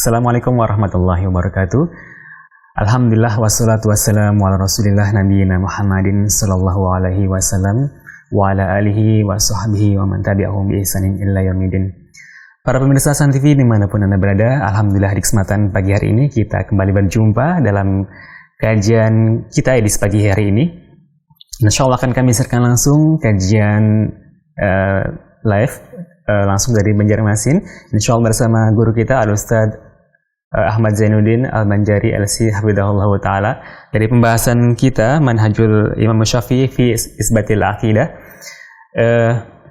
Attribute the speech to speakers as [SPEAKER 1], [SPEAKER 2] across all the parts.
[SPEAKER 1] Assalamualaikum warahmatullahi wabarakatuh. Alhamdulillah wassalatu wassalamu ala rasulillah nabiyina Muhammadin sallallahu alaihi wasallam wa ala alihi wa sahbihi wa man tabi'ahum bi ihsanin illa yaumidin. Para pemirsa Hasan TV dimanapun Anda berada, Alhamdulillah di kesempatan pagi hari ini kita kembali berjumpa dalam kajian kita edisi pagi hari ini. Insya Allah akan kami siarkan langsung kajian live langsung dari Banjarmasin, insya Allah bersama guru kita Al-Ustadz Ahmad Zainuddin Al-Banjari LC Hafidhahullah Ta'ala dari pembahasan kita Manhajul Imam Syafi'i fi Isbatil Aqidah.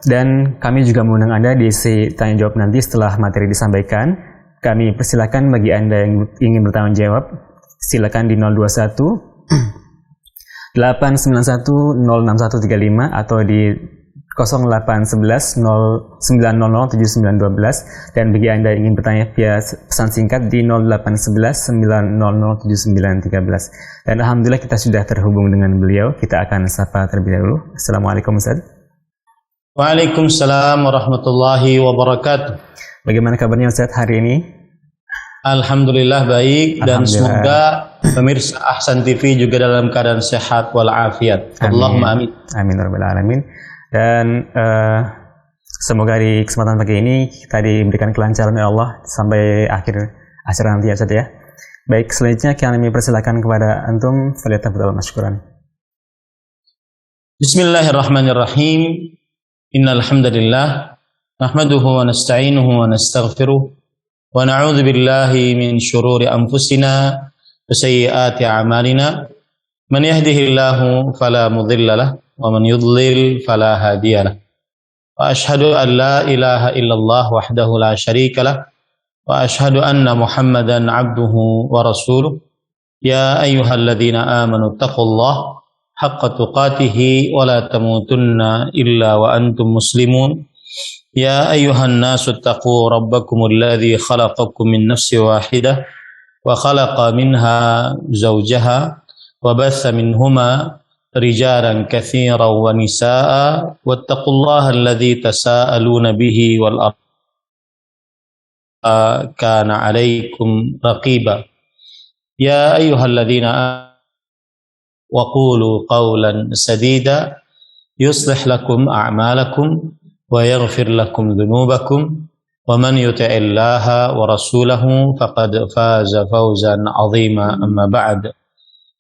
[SPEAKER 1] Dan kami juga mengundang Anda di sesi tanya jawab nanti setelah materi disampaikan. Kami persilakan bagi Anda yang ingin bertanggung jawab, silakan di 021 891 06135 atau di 0811 0900 7912, dan bagi Anda yang ingin bertanya via pesan singkat di 0811 900 7913. Dan Alhamdulillah kita sudah terhubung dengan beliau. Kita akan sapa terlebih dahulu. Assalamualaikum Ustaz.
[SPEAKER 2] Waalaikumsalam warahmatullahi wabarakatuh.
[SPEAKER 1] Bagaimana kabarnya Ustaz hari ini?
[SPEAKER 2] Alhamdulillah baik, dan semoga pemirsa Ahsan TV juga dalam keadaan sehat walafiat. Allahumma amin.
[SPEAKER 1] Amin rabbil alamin. Dan semoga di kesempatan pagi ini kita diberikan kelancaran oleh Allah sampai akhir acara nanti ya Ustaz ya. Baik, selanjutnya kami persilakan kepada antum, falyatafadhal mashkuran.
[SPEAKER 2] Bismillahirrahmanirrahim. Innal hamdalillah nahmaduhu wa nasta'inuhu wa nastaghfiruh wa na'udzu billahi min shururi anfusina wa sayyiati a'malina. Man yahdihillahu fala mudilla lahu wa man yudlil fala hadiya lahu. Wa ashhadu an la ilaha illallah wahdahu la syarika lah wa ashhadu anna Muhammadan abduhu wa rasuluh. Ya ayyuhalladzina amanu taqullaha haqqa tuqatih wa la tamutunna illa wa antum muslimun. Ya ayyuhan nasu taqu rabbakumul ladzi khalaqakum min nafsin wahidah wa khalaqa minha zawjaha wa batha minhuma rijalan katsiran wa nisaa wattaqullaha alladzi tasaaluna bihi wal kana 'alaikum raqiba. Ya ayyuhalladzina wa qulu qawlan sadida yuslih lakum a'malakum wa yaghfir lakum dhunubakum wa man yuti'illaha wa rasulahu faqad faza fawzan 'azima. Amma ba'd.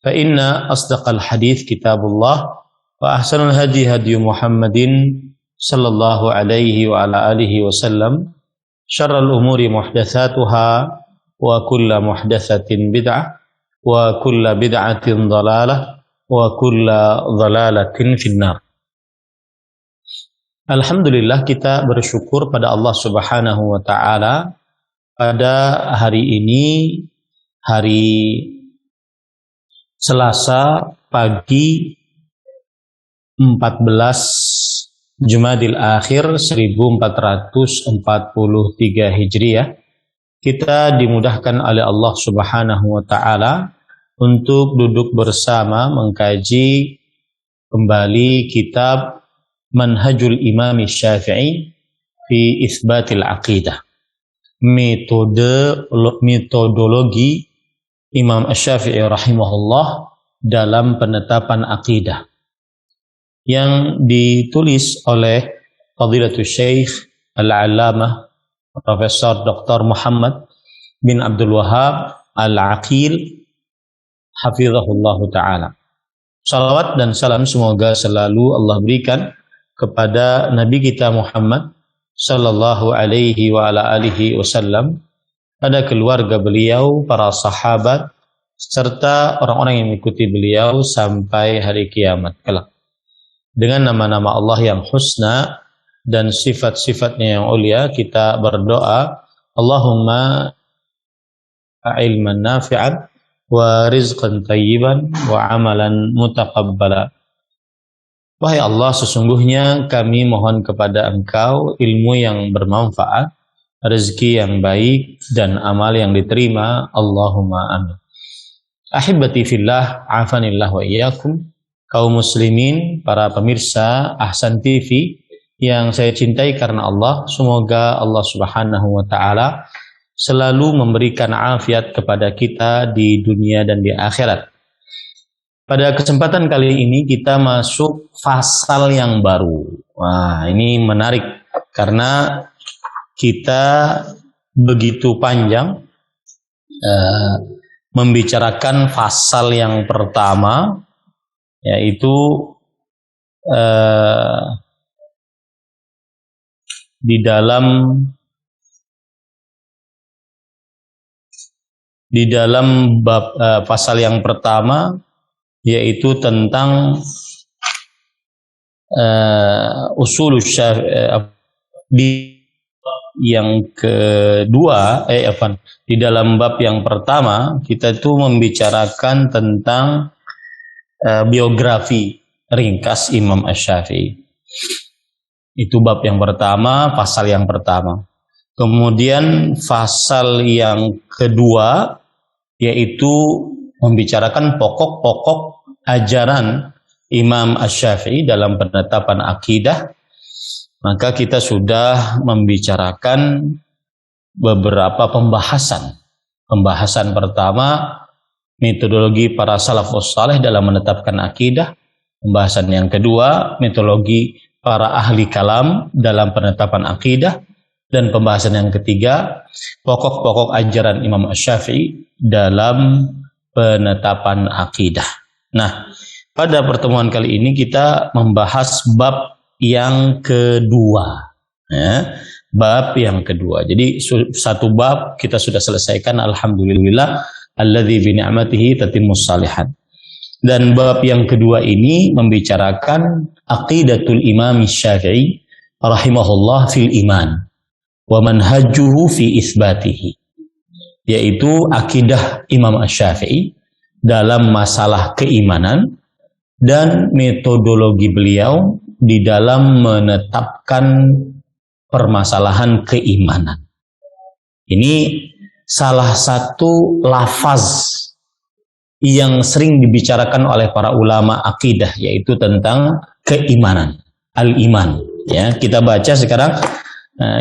[SPEAKER 2] Fa inna asdaqal hadits kitabullah wa ahsanul hadi hadi Muhammadin sallallahu alaihi wa ala alihi wasallam. Syarrul umuri muhdatsatuha wa kullu muhdatsatin bid'ah wa kullu bid'atin dhalalah wa kullu dhalalatin finnar. Alhamdulillah, kita bersyukur pada Allah Subhanahu wa taala pada hari ini, hari Selasa pagi 14 Jumadil Akhir 1443 Hijriah, kita dimudahkan oleh Allah Subhanahu wa taala untuk duduk bersama mengkaji kembali kitab Manhajul Imam Syafi'i fi Isbatil Aqidah, metodologi Imam Syafi'i rahimahullah dalam penetapan akidah, yang ditulis oleh Fadilatul Syekh Al-Allamah Profesor Dr. Muhammad bin Abdul Wahab Al-Aqil hafizahullah ta'ala. Salawat dan salam semoga selalu Allah berikan kepada Nabi kita Muhammad sallallahu alaihi wa ala alihi wasallam, pada keluarga beliau, para sahabat, serta orang-orang yang mengikuti beliau sampai hari kiamat kelak. Dengan nama-nama Allah yang husna dan sifat-sifatnya yang ulia, kita berdoa, Allahumma ilman nafi'an wa rizqan tayyiban wa amalan mutaqabbala. Wahai Allah, sesungguhnya kami mohon kepada Engkau ilmu yang bermanfaat, rezeki yang baik, dan amal yang diterima. Allahumma amin. Ahibati fillah, afanillah wa iyyakum. Kaum muslimin, para pemirsa Ahsan TV yang saya cintai karena Allah, semoga Allah Subhanahu wa taala selalu memberikan afiat kepada kita di dunia dan di akhirat. Pada kesempatan kali ini kita masuk fasal yang baru. Wah, ini menarik karena kita begitu panjang membicarakan fasal yang pertama, yaitu di dalam bab pasal yang pertama, yaitu tentang usul di yang kedua, di dalam bab yang pertama kita itu membicarakan tentang biografi ringkas Imam Asy-Syafi'i. Itu bab yang pertama, pasal yang pertama. Kemudian pasal yang kedua yaitu membicarakan pokok-pokok ajaran Imam Asy-Syafi'i dalam penetapan akidah. Maka kita sudah membicarakan beberapa pembahasan. Pembahasan pertama, metodologi para salafus saleh dalam menetapkan akidah. Pembahasan yang kedua, metodologi para ahli kalam dalam penetapan akidah. Dan pembahasan yang ketiga, pokok-pokok ajaran Imam Asy-Syafi'i dalam penetapan akidah. Nah, pada pertemuan kali ini kita membahas bab yang kedua, bab yang kedua. Jadi satu bab kita sudah selesaikan, alhamdulillah, alladzi bi ni'matihi tatimmus shalihat. Dan bab yang kedua ini membicarakan aqidatul Imam Syafi'i rahimahullah fil iman wa manhajuhu fi isbatihi, yaitu akidah Imam Asy-Syafi'i dalam masalah keimanan dan metodologi beliau di dalam menetapkan permasalahan keimanan. Ini salah satu lafaz yang sering dibicarakan oleh para ulama akidah, yaitu tentang keimanan, al-iman. Ya, kita baca sekarang.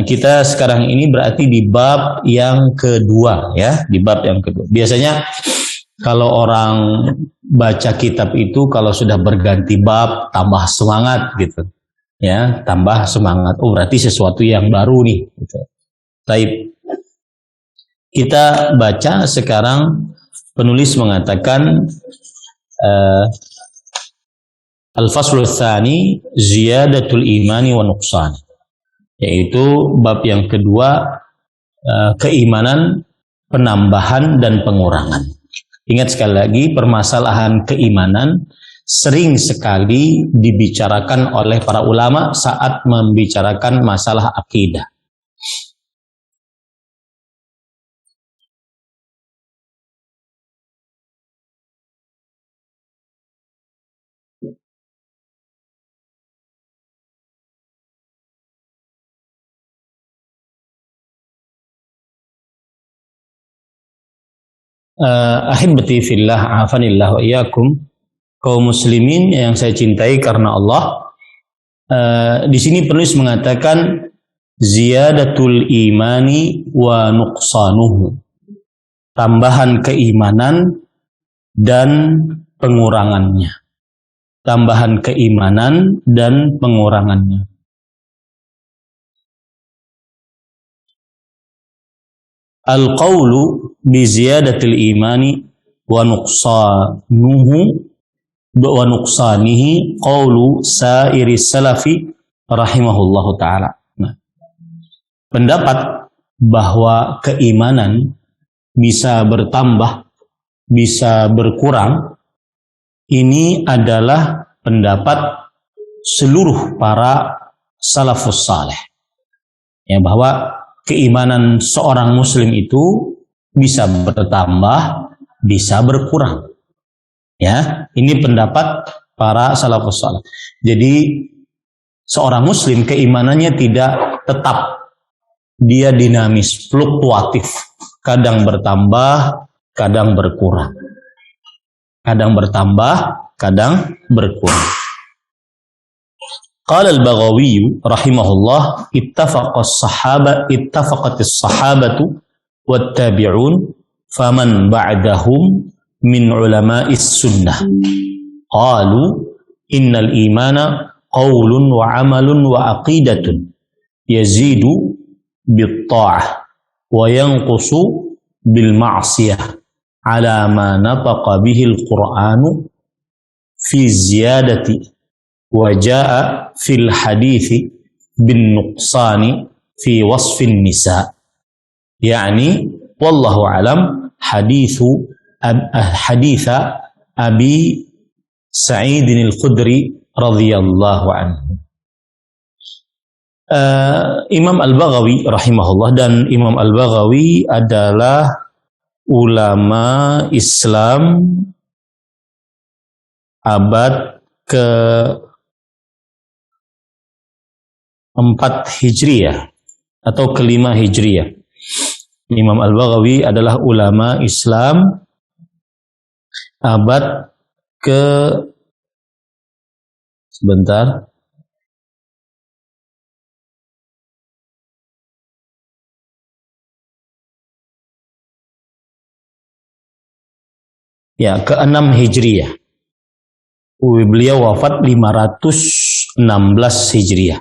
[SPEAKER 2] Kita sekarang ini berarti di bab yang kedua, ya, di bab yang kedua. Biasanya kalau orang baca kitab itu kalau sudah berganti bab tambah semangat gitu, ya, tambah semangat. Oh, berarti sesuatu yang baru nih. Gitu. Baik, kita baca sekarang. Penulis mengatakan al-faslul tsani ziyadatul imani wa nuqsan, yaitu bab yang kedua, keimanan, penambahan dan pengurangan. Ingat sekali lagi, permasalahan keimanan sering sekali dibicarakan oleh para ulama saat membicarakan masalah akidah. Ahibati fillah, afanillah wa iyyakum, kaum muslimin yang saya cintai karena Allah. Di sini penulis mengatakan ziyadatul imani wa nuqsanuhu, tambahan keimanan dan pengurangannya. Tambahan keimanan dan pengurangannya. Al-qawlu bi ziyadatil imani wa nuqsanihi qawlu sairi salafi rahimahullahu ta'ala. Nah, pendapat bahwa keimanan bisa bertambah, bisa berkurang, ini adalah pendapat seluruh para salafus saleh. Ya, bahwa keimanan seorang muslim itu bisa bertambah, bisa berkurang. Ya, ini pendapat para salafus saleh. Jadi seorang muslim keimanannya tidak tetap, dia dinamis, fluktuatif, kadang bertambah, kadang berkurang. Kadang bertambah, kadang berkurang. Qala al-Baghawi rahimahullah, ittafaqatis sahabatu wattabi'un faman ba'dahum min ulama'is sunnah qalu innal imana qaulun wa amalun wa aqidatun yazidu bit ta'ah wa yanqusu bil ma'siyah ala ma nataqa bihi al-Qur'anu fi ziyadati wa jaa fil hadithi bin nuqsani fi wasfin nisa. Yani wallahu alam haditha Abi Sa'idin al-Khudri radhiyallahu anhu. Imam Al-Baghawi rahimahullah, dan Imam Al-Baghawi adalah ulama Islam abad ke-4 Hijriyah atau ke-5 Hijriyah. Imam Al-Baghawi adalah ulama Islam abad ke-6 Hijriyah. Beliau wafat 516 Hijriyah.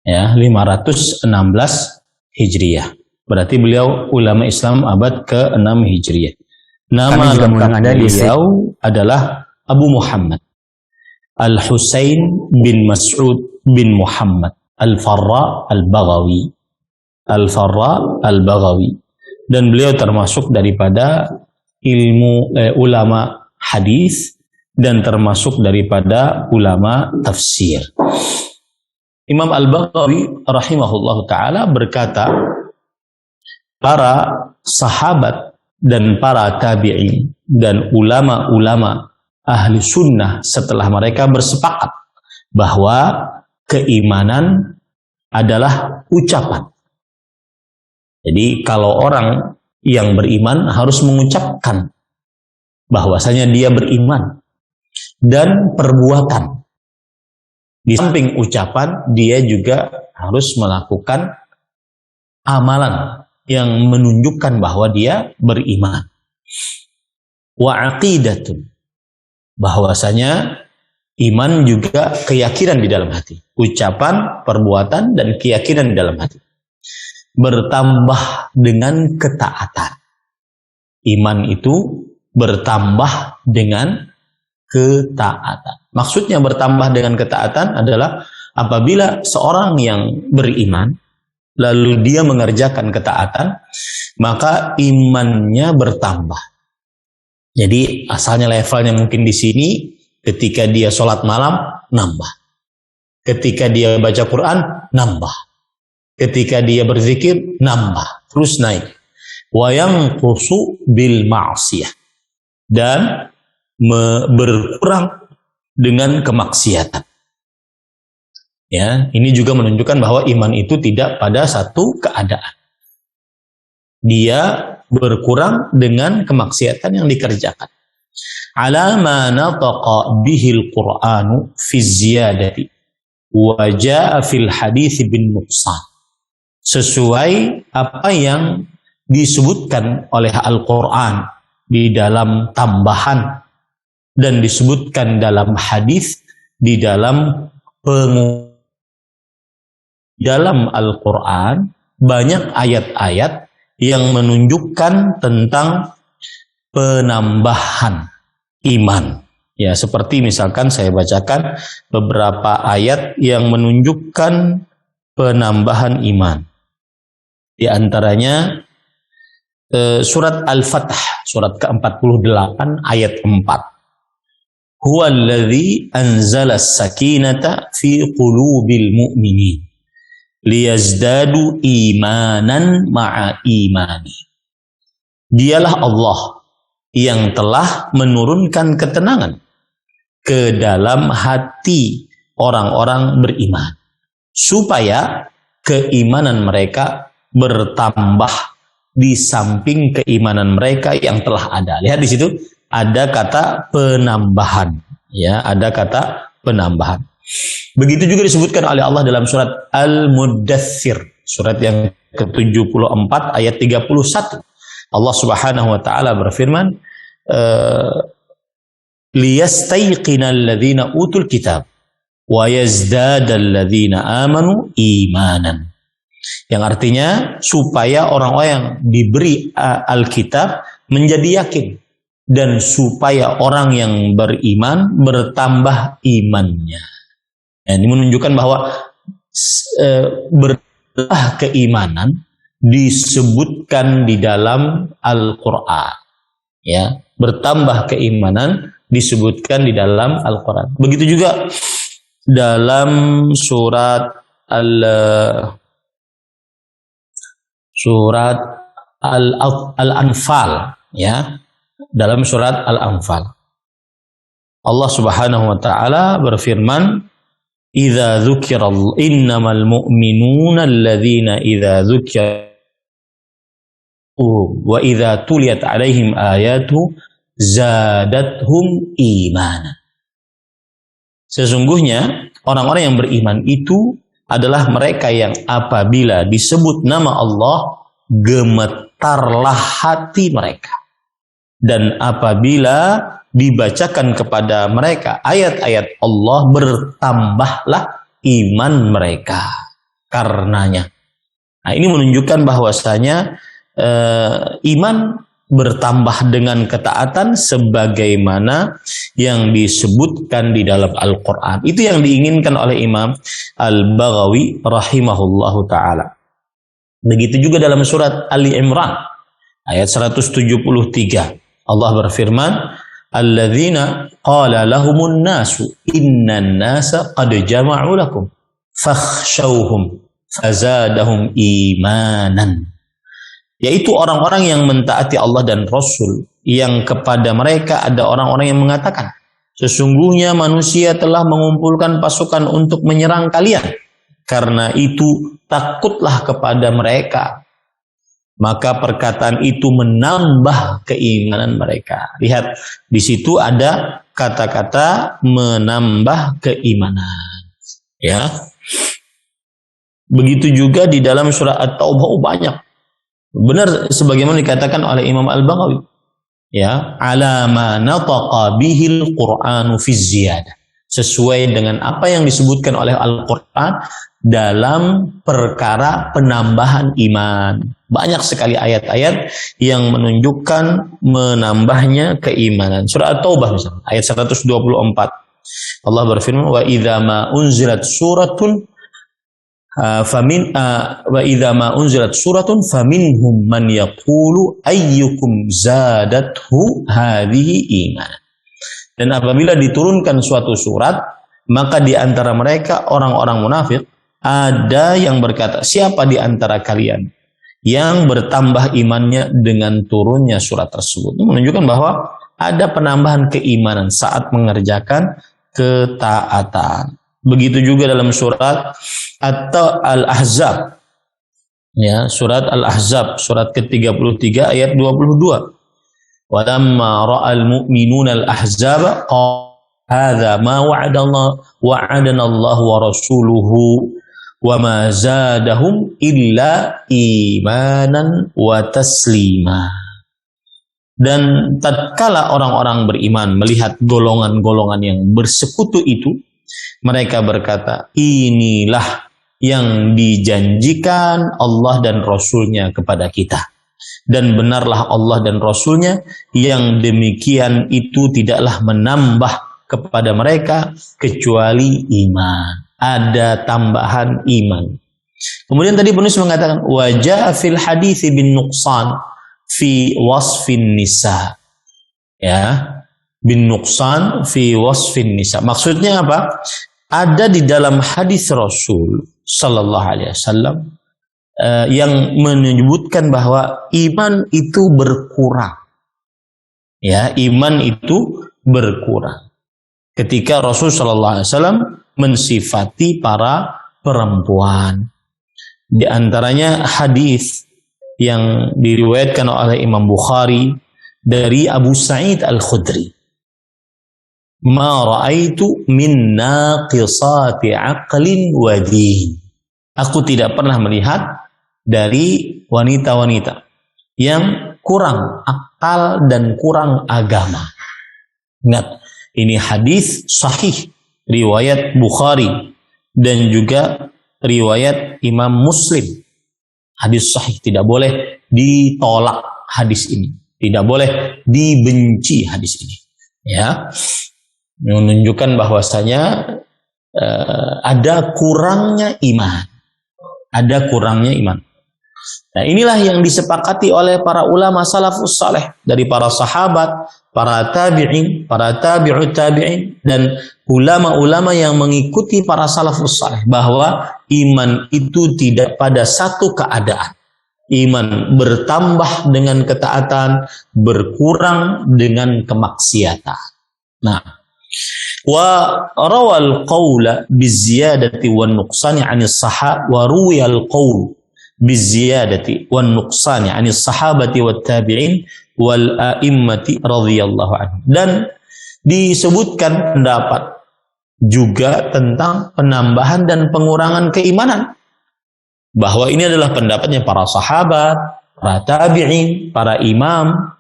[SPEAKER 2] Ya, 516 Hijriyah. Berarti beliau ulama Islam abad ke-6 Hijriyah. Nama lengkap beliau adalah Abu Muhammad Al-Husain bin Mas'ud bin Muhammad Al-Farra Al-Baghawi. Al-Farra Al-Baghawi. Dan beliau termasuk daripada ulama hadis dan termasuk daripada ulama tafsir. Imam Al-Baghawi rahimahullahu ta'ala berkata, para sahabat dan para tabi'in dan ulama-ulama ahli sunnah setelah mereka bersepakat bahwa keimanan adalah ucapan. Jadi kalau orang yang beriman harus mengucapkan bahwasanya dia beriman, dan perbuatan. Di samping ucapan, dia juga harus melakukan amalan yang menunjukkan bahwa dia beriman. Wa aqidatun, bahwasanya iman juga keyakinan di dalam hati. Ucapan, perbuatan, dan keyakinan di dalam hati. Bertambah dengan ketaatan. Iman itu bertambah dengan ketaatan. Maksudnya bertambah dengan ketaatan adalah apabila seorang yang beriman lalu dia mengerjakan ketaatan, maka imannya bertambah. Jadi asalnya levelnya mungkin di sini, ketika dia sholat malam, nambah. Ketika dia baca Quran, nambah. Ketika dia berzikir, nambah. Terus naik. Wa yanqusu bil ma'siyah. Dan berkurang dengan kemaksiatan. Ya, ini juga menunjukkan bahwa iman itu tidak pada satu keadaan. Dia berkurang dengan kemaksiatan yang dikerjakan. Ala ma nataqa bihil Qur'anu fi ziyadati wa jaa fil hadits bin nuqsan. Sesuai apa yang disebutkan oleh Al-Qur'an di dalam tambahan dan disebutkan dalam hadis di dalam dalam Al-Quran banyak ayat-ayat yang menunjukkan tentang penambahan iman. Ya, seperti misalkan saya bacakan beberapa ayat yang menunjukkan penambahan iman. Di antaranya surat Al-Fath, surat ke-48 ayat 4. Huwallazi anzala as-sakinata fi qulubil mu'minin liyazdadu imanan ma'a imani. Dialah Allah yang telah menurunkan ketenangan ke dalam hati orang-orang beriman supaya keimanan mereka bertambah di samping keimanan mereka yang telah ada. Lihat di situ ada kata penambahan, ya, ada kata penambahan. Begitu juga disebutkan oleh Allah dalam surat Al-Muddathir, surat yang ke-74 ayat 31. Allah Subhanahu wa taala berfirman, liyastayqinal ladzina utul kitab wa yazdadal ladzina amanu imanan. Yang artinya supaya orang-orang yang diberi Alkitab menjadi yakin, dan supaya orang yang beriman bertambah imannya. Ini menunjukkan bahwa bertambah keimanan disebutkan di dalam Al-Quran. Ya, bertambah keimanan disebutkan di dalam Al-Quran. Begitu juga dalam surat Al-Anfal, ya, dalam surat Al-Anfal Allah Subhanahu wa taala berfirman, "Idza dzukirallahu innamal mu'minuna alladzina idza dzukira wa idza tuliyat 'alaihim ayatu zadathum imana." Sesungguhnya orang-orang yang beriman itu adalah mereka yang apabila disebut nama Allah gemetarlah hati mereka, dan apabila dibacakan kepada mereka ayat-ayat Allah bertambahlah iman mereka karenanya. Nah, ini menunjukkan bahwasanya iman bertambah dengan ketaatan sebagaimana yang disebutkan di dalam Al-Quran. Itu yang diinginkan oleh Imam Al-Baghawi rahimahullahu ta'ala. Begitu juga dalam surat Ali Imran ayat 173. Allah berfirman, alladzina qala lahumun nasu innan nasa qad jama'u lakum fakhshawhum fazadahum imanan. Yaitu orang-orang yang mentaati Allah dan Rasul, yang kepada mereka ada orang-orang yang mengatakan, sesungguhnya manusia telah mengumpulkan pasukan untuk menyerang kalian, karena itu takutlah kepada mereka. Maka perkataan itu menambah keimanan mereka. Lihat, di situ ada kata-kata menambah keimanan. Ya. Begitu juga di dalam surah At-Taubah banyak. Benar sebagaimana dikatakan oleh Imam Al-Baghawi. Ya, ala ma nataqa bihil Qur'anu fi ziyadah. Sesuai dengan apa yang disebutkan oleh Al-Quran dalam perkara penambahan iman. Banyak sekali ayat-ayat yang menunjukkan menambahnya keimanan. Surah At-Taubah misalnya, ayat 124. Allah berfirman, wa idza ma unzilat suratun faminhum man yaqulu ayyukum zadathu hadhihi iman. Dan apabila diturunkan suatu surat, maka di antara mereka orang-orang munafik ada yang berkata, siapa di antara kalian yang bertambah imannya dengan turunnya surat tersebut? Itu menunjukkan bahwa ada penambahan keimanan saat mengerjakan ketaatan. Begitu juga dalam surat atau Al-Ahzab. Ya, surat Al-Ahzab, surat ke-33 ayat 22. Walamma ra'al mu'minuna al-ahzaba qala hadza ma wa'adana Allah wa rasuluhu wa ma zadahum illa imanan wa taslima. Dan tatkala orang-orang beriman melihat golongan-golongan yang bersekutu itu, mereka berkata, inilah yang dijanjikan Allah dan Rasulnya kepada kita. Dan benarlah Allah dan Rasulnya, yang demikian itu tidaklah menambah kepada mereka kecuali iman. Ada tambahan iman. Kemudian tadi penulis mengatakan, wajah fil hadits bin nuqsan fi wasfin nisa. Ya, bin nuqsan fi wasfin nisa. Maksudnya apa? Ada di dalam hadis Rasul sallallahu alaihi wasallam yang menyebutkan bahwa iman itu berkurang. Ya, iman itu berkurang. Ketika Rasul sallallahu alaihi wasallam mensifati para perempuan. Di antaranya hadis yang diriwayatkan oleh Imam Bukhari dari Abu Sa'id Al-Khudri. ma ra'aitu min naqisati aqlin wa din. Aku tidak pernah melihat dari wanita-wanita yang kurang akal dan kurang agama. Ingat, ini hadis sahih riwayat Bukhari dan juga riwayat Imam Muslim. Hadis sahih, tidak boleh ditolak hadis ini, tidak boleh dibenci hadis ini. Ya, menunjukkan bahwasanya ada kurangnya iman. Ada kurangnya iman. Nah, inilah yang disepakati oleh para ulama salafus saleh, dari para sahabat, para tabi'in, para tabi'ut tabi'in, dan ulama-ulama yang mengikuti para salafus saleh, bahwa iman itu tidak pada satu keadaan. Iman bertambah dengan ketaatan, berkurang dengan kemaksiatan. Nah, wa rawal qawla biziyadati wan nuqsani 'anis sahaba wa ruwiyal qawl biziyadati wan nuqsani 'anis sahabati wat tabi'in wal a'immati radhiyallahu anhum. Dan disebutkan pendapat juga tentang penambahan dan pengurangan keimanan, bahwa ini adalah pendapatnya para sahabat, para tabi'in, para imam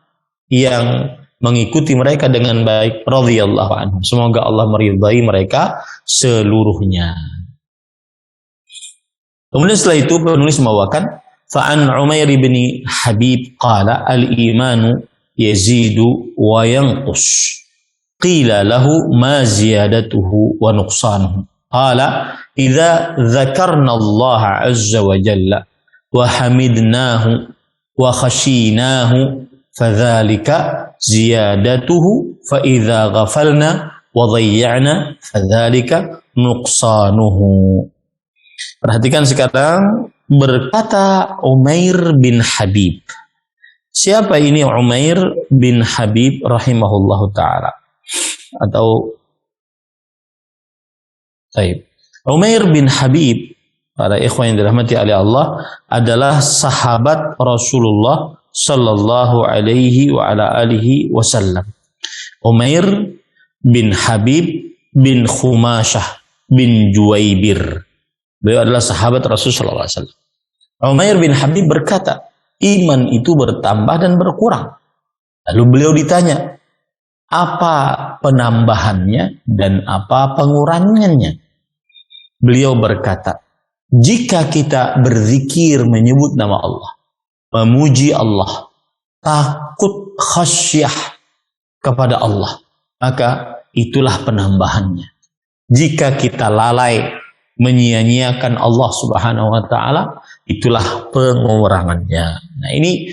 [SPEAKER 2] yang mengikuti mereka dengan baik radhiyallahu anhum. Semoga Allah meridai mereka seluruhnya. Kemudian setelah itu penulis membawakan fa'an Umair bin Habib qala al-imanu yazidu wa yanqus. Qila lahu ma ziyadatuhu wa nuqsanuhu. Qala idza dzakarna Allah azza wa jalla wa hamidnahu wa khashinahu fadzalika ziyadatuhu fa idza ghafalna wa dhayya'na fadzalika nuqsanuhu. Perhatikan sekarang, berkata Umair bin Habib. Siapa ini Umair bin Habib rahimahullahu ta'ala? Atau Umair bin Habib, para ikhwan yang dirahmati oleh Allah, adalah sahabat Rasulullah sallallahu alaihi wa ala alihi wasallam. Umair bin Habib bin Khumasyah bin Juwaibir. Beliau adalah sahabat Rasulullah sallallahu alaihi wasallam. Umair bin Habib berkata, iman itu bertambah dan berkurang. Lalu beliau ditanya, apa penambahannya dan apa pengurangannya? Beliau berkata, jika kita berzikir menyebut nama Allah, memuji Allah, takut khasyah kepada Allah, maka itulah penambahannya. Jika kita lalai menyia-nyiakan Allah Subhanahu wa taala, itulah pengurangannya. Nah, ini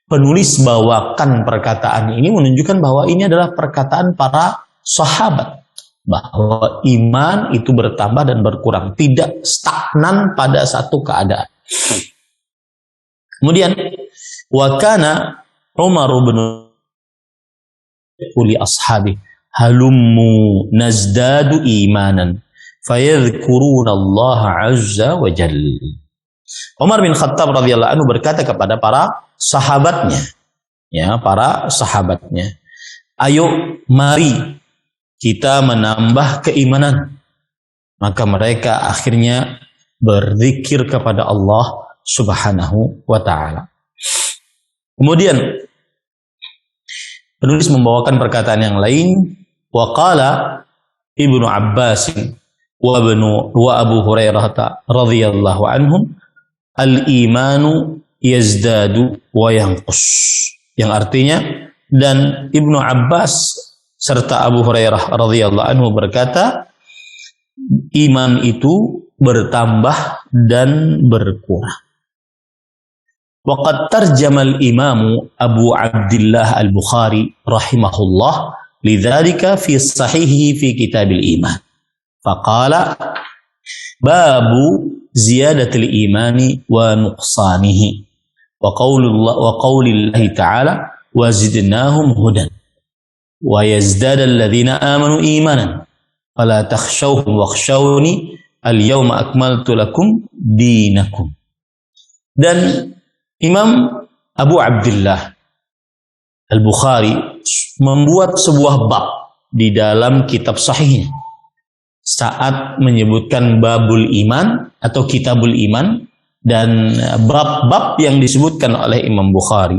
[SPEAKER 2] penulis bawakan perkataan ini menunjukkan bahwa ini adalah perkataan para sahabat, bahwa iman itu bertambah dan berkurang, tidak stagnan pada satu keadaan. Kemudian wa kana Umar bin li ashabi halummu nazdadu imanan fayadhkuruna Allah azza wa jalla. Umar bin Khattab radhiyallahu anhu berkata kepada para sahabatnya, ayo mari kita menambah keimanan. Maka mereka akhirnya berzikir kepada Allah Subhanahu wa ta'ala. Kemudian penulis membawakan perkataan yang lain, wa qala Ibnu Abbas wa Abu Hurairah radhiyallahu anhum, al-imanu yazdadu wa yanqus. Yang artinya, dan Ibnu Abbas serta Abu Hurairah radhiyallahu anhu berkata, iman itu bertambah dan berkurang. Waqad tarjama al-imamu Abu Abdullah al-Bukhari rahimahullah lidzalika fi sahihi fi kitabil iman. Faqala babu ziyadatil imani wa nuqsanihi wa qaulillahi ta'ala wa zidnahum hudan wa yazdada alladhina amanu imanan fala takhshawhum wakhshawni al-yawma akmaltu lakum dinakum. Dan Imam Abu Abdullah Al-Bukhari membuat sebuah bab di dalam kitab sahihnya saat menyebutkan babul iman atau kitabul iman, dan bab-bab yang disebutkan oleh Imam Bukhari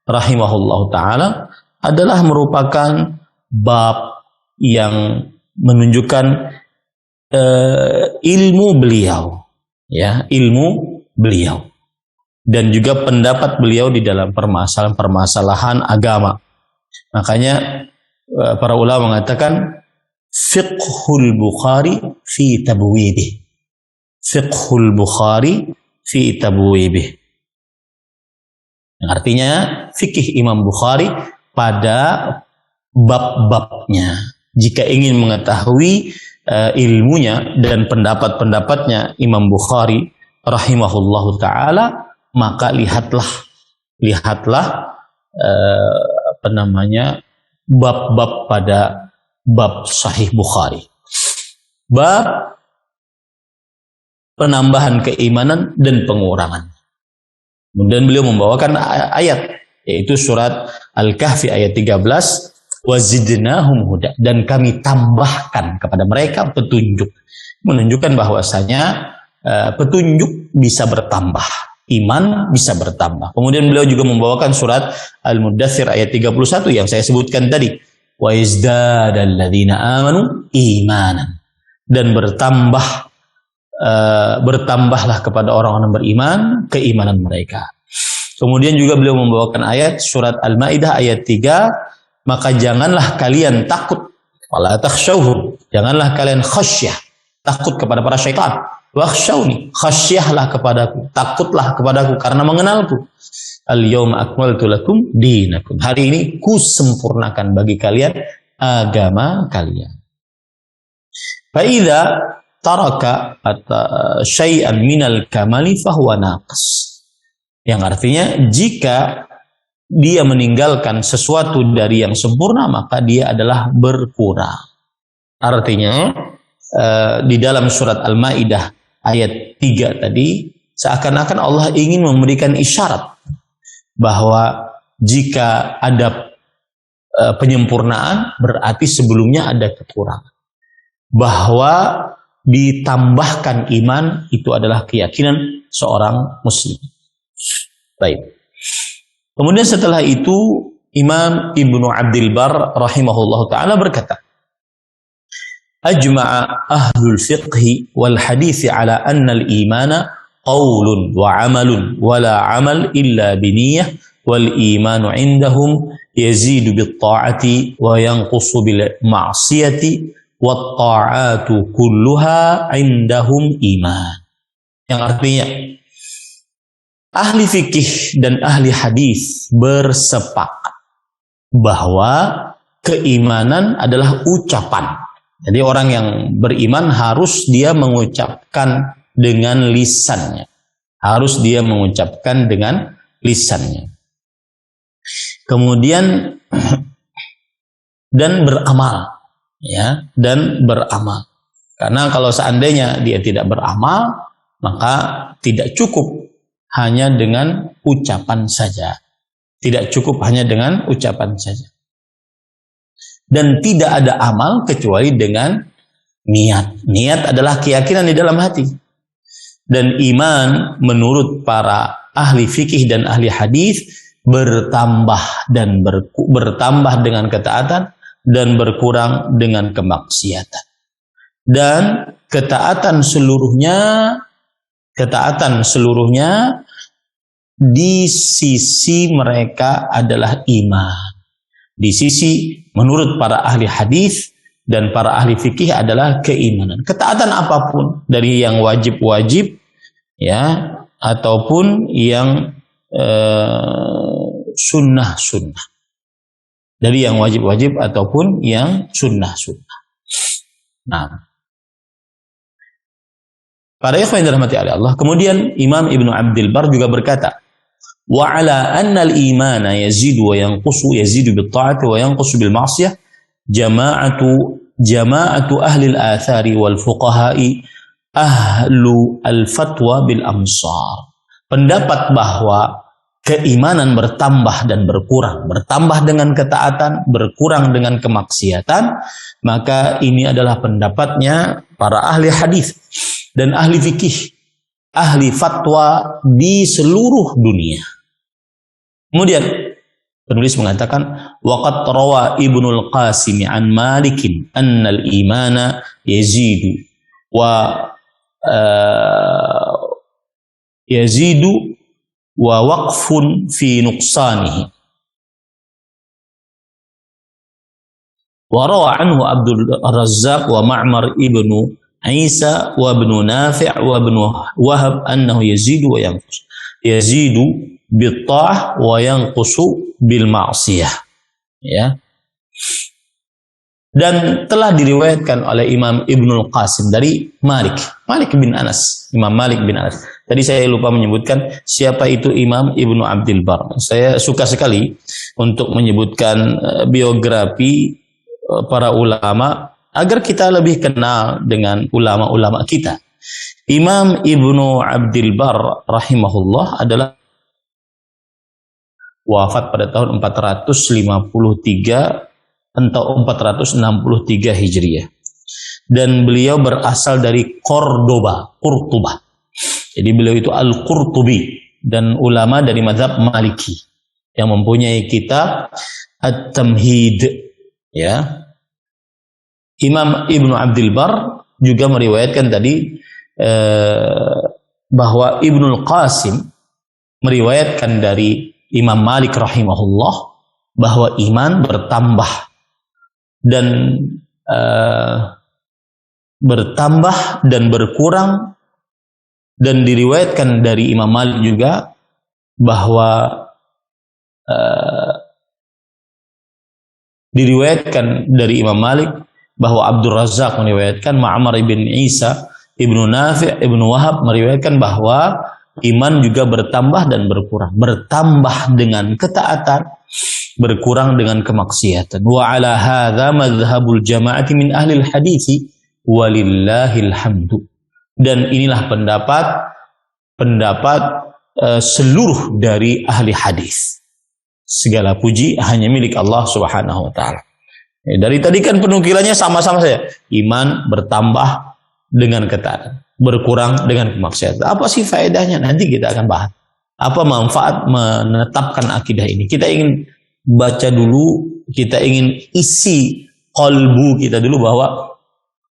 [SPEAKER 2] rahimahullah ta'ala adalah merupakan bab yang menunjukkan ilmu beliau, ya, ilmu beliau, dan juga pendapat beliau di dalam permasalahan agama. Makanya para ulama mengatakan fiqhul Bukhari fi tabwibih. Fiqhul Bukhari fi tabwibih. Yang artinya fikih Imam Bukhari pada bab-babnya. Jika ingin mengetahui ilmunya dan pendapat-pendapatnya Imam Bukhari rahimahullahu ta'ala, maka lihatlah bab-bab pada bab Sahih Bukhari. Bab penambahan keimanan dan pengurangan. Kemudian beliau membawakan ayat, yaitu surat Al-Kahfi ayat 13, wazidnahum huda, dan kami tambahkan kepada mereka petunjuk. Menunjukkan bahwasanya petunjuk bisa bertambah, iman bisa bertambah. Kemudian beliau juga membawakan surat Al-Muddathir ayat 31 yang saya sebutkan tadi, wa yazdadal ladzina amanu imanan, dan bertambahlah kepada orang-orang beriman keimanan mereka. Kemudian juga beliau membawakan ayat surat Al-Maidah ayat 3, maka janganlah kalian takut, wala takhshawhum, janganlah kalian khasyah, takut kepada para syaitan. Wakhshawni, khasyahlah kepadaku, takutlah kepadaku karena mengenalku. Al-yawma akmaltu lakum dinakum, hari ini ku sempurnakan bagi kalian agama kalian. Fa idza taraka syai'an minal kamali fahuwa naqis. Yang artinya jika dia meninggalkan sesuatu dari yang sempurna, maka dia adalah berkurang. Artinya di dalam surat Al-Maidah ayat 3 tadi, seakan-akan Allah ingin memberikan isyarat bahwa jika ada penyempurnaan, berarti sebelumnya ada kekurangan. Bahwa ditambahkan iman itu adalah keyakinan seorang muslim. Baik. Kemudian setelah itu Imam Ibnu Abdul Bar rahimahullahu taala berkata, ajma'a ahlul fiqhi wal hadithi ala anna al-imana qawlun wa amalun wa la amal illa biniyah wal imanu indahum yazidu bit ta'ati wa yanqusu bil ma'siyati wat ta'atu kulluha indahum iman. Yang artinya ahli fikih dan ahli hadis bersepakat bahwa keimanan adalah ucapan. Jadi orang yang beriman harus dia mengucapkan dengan lisannya. Harus dia mengucapkan dengan lisannya. Kemudian dan beramal, ya, dan beramal. Karena kalau seandainya dia tidak beramal, maka tidak cukup hanya dengan ucapan saja. Tidak cukup hanya dengan ucapan saja. Dan tidak ada amal kecuali dengan niat. Niat adalah keyakinan di dalam hati. Dan iman menurut para ahli fikih dan ahli hadis bertambah dan bertambah dengan ketaatan dan berkurang dengan kemaksiatan. Dan ketaatan seluruhnya di sisi mereka adalah iman. Di sisi menurut para ahli hadis dan para ahli fikih adalah keimanan. Ketaatan apapun, dari yang wajib-wajib, ya, ataupun yang sunnah-sunnah. Dari yang wajib-wajib ataupun yang sunnah-sunnah. Nah, para ikhwan yang dirahmati oleh Allah, kemudian Imam Ibnu Abdul Bar juga berkata, wa ala anna al-imana yazidu wa yanqusu, yazidu bil ta'ati wa yanqusu bil ma'siyah, jama'atu ahli al-athari wal fuqaha'i ahlu al-fatwa bil amsar. Pendapat bahwa keimanan bertambah dan berkurang, bertambah dengan ketaatan, berkurang dengan kemaksiatan, maka ini adalah pendapatnya para ahli hadis dan ahli fikih, ahli fatwa di seluruh dunia. Kemudian penulis mengatakan, waqad rawa Ibnul Qasim an Malikin annal imana yazidu wa waqfun fi nuqsanihi. Wa rawa anhu Abdul Razzaq wa Ma'mar ibnu Isa wa ibnu Nafi' wa ibnu Wahab annahu yazidu wa yanqus. Yazidu bil ta'ah wa yanqusu bil ma'siyah. Ya. Dan telah diriwayatkan oleh Imam Ibnul Qasim dari Malik bin Anas, Imam Malik bin Anas. Tadi saya lupa menyebutkan siapa itu Imam Ibnu Abdul Bar. Saya suka sekali untuk menyebutkan biografi para ulama agar kita lebih kenal dengan ulama-ulama kita. Imam Ibnu Abdul Bar rahimahullah adalah wafat pada tahun 453 atau 463 Hijriah. Dan beliau berasal dari Qurtuba. Jadi beliau itu Al-Qurtubi dan ulama dari mazhab Maliki yang mempunyai kitab At-Tamhid, ya. Imam Ibnu Abdul Bar juga meriwayatkan tadi bahwa Ibnul Qasim meriwayatkan dari Imam Malik rahimahullah bahwa iman bertambah dan berkurang, dan diriwayatkan dari Imam Malik juga bahwa diriwayatkan dari Imam Malik bahwa Abdul Razzaq meriwayatkan, Ma'mar ibn Isa, Ibnu Nafi', Ibnu Wahab meriwayatkan bahwa iman juga bertambah dan berkurang, bertambah dengan ketaatan, berkurang dengan kemaksiatan. Wa ala hadza madhhabul jama'ati min ahli al-hadits walillahil hamdu. Dan inilah pendapat seluruh dari ahli hadis. Segala puji hanya milik Allah Subhanahu wa taala. Dari tadi kan penukilannya sama-sama saja. Iman bertambah dengan ketaatan, berkurang dengan kemaksiatan. Apa sih faedahnya? Nanti kita akan bahas. Apa manfaat menetapkan akidah ini? Kita ingin baca dulu, kita ingin isi qalbu kita dulu bahwa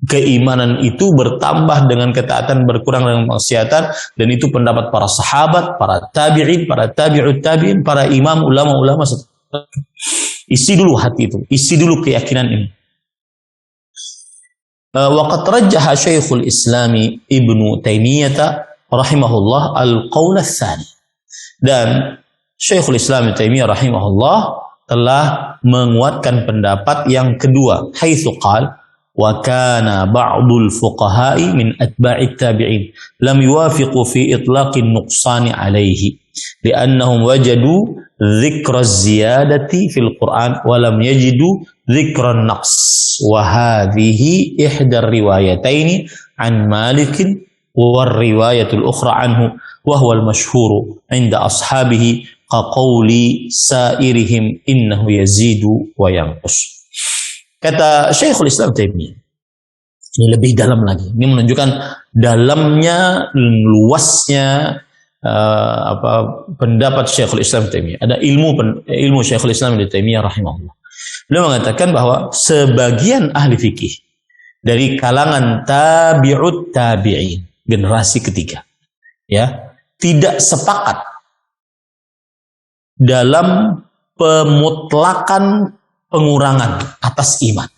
[SPEAKER 2] keimanan itu bertambah dengan ketaatan, berkurang dengan kemaksiatan, dan itu pendapat para sahabat, para tabi'in, para tabi'ut tabi'in, para imam, ulama-ulama. Isi dulu hati itu, isi dulu keyakinan ini. Waqad rajjaha Syekhul Islami Ibnu Taimiyah rahimahullah al-qaul ats-tsani. Dan Syekhul Islam Ibnu Taimiyah rahimahullah telah menguatkan pendapat yang kedua, haitsu qala wa kana ba'dul fuqaha'i min atba'it tabi'in lam yuwafiqu fi itlaqin nuqsani 'alaihi li'annahum wajadu dzikra ziyadati fil Qur'an wa lam yajidu dzikran naqs wa hadhihi ihda riwayataini an Malik wa riwayatul ukhra anhu wa huwa al-mashhur 'inda ashabihi qaqauli sairihim innahu yazidu wa yanqus. Kata Syekhul Islam Taimiyah, ini lebih dalam lagi. Ini menunjukkan dalamnya, luasnya pendapat Syekhul Islam Taimiyah. Ada ilmu Syekhul Islam Taimiyah rahimahullah. Beliau mengatakan bahwa sebagian ahli fikih dari kalangan tabi'ut tabi'in, generasi ketiga, ya, tidak sepakat dalam pemutlakan pengurangan atas iman.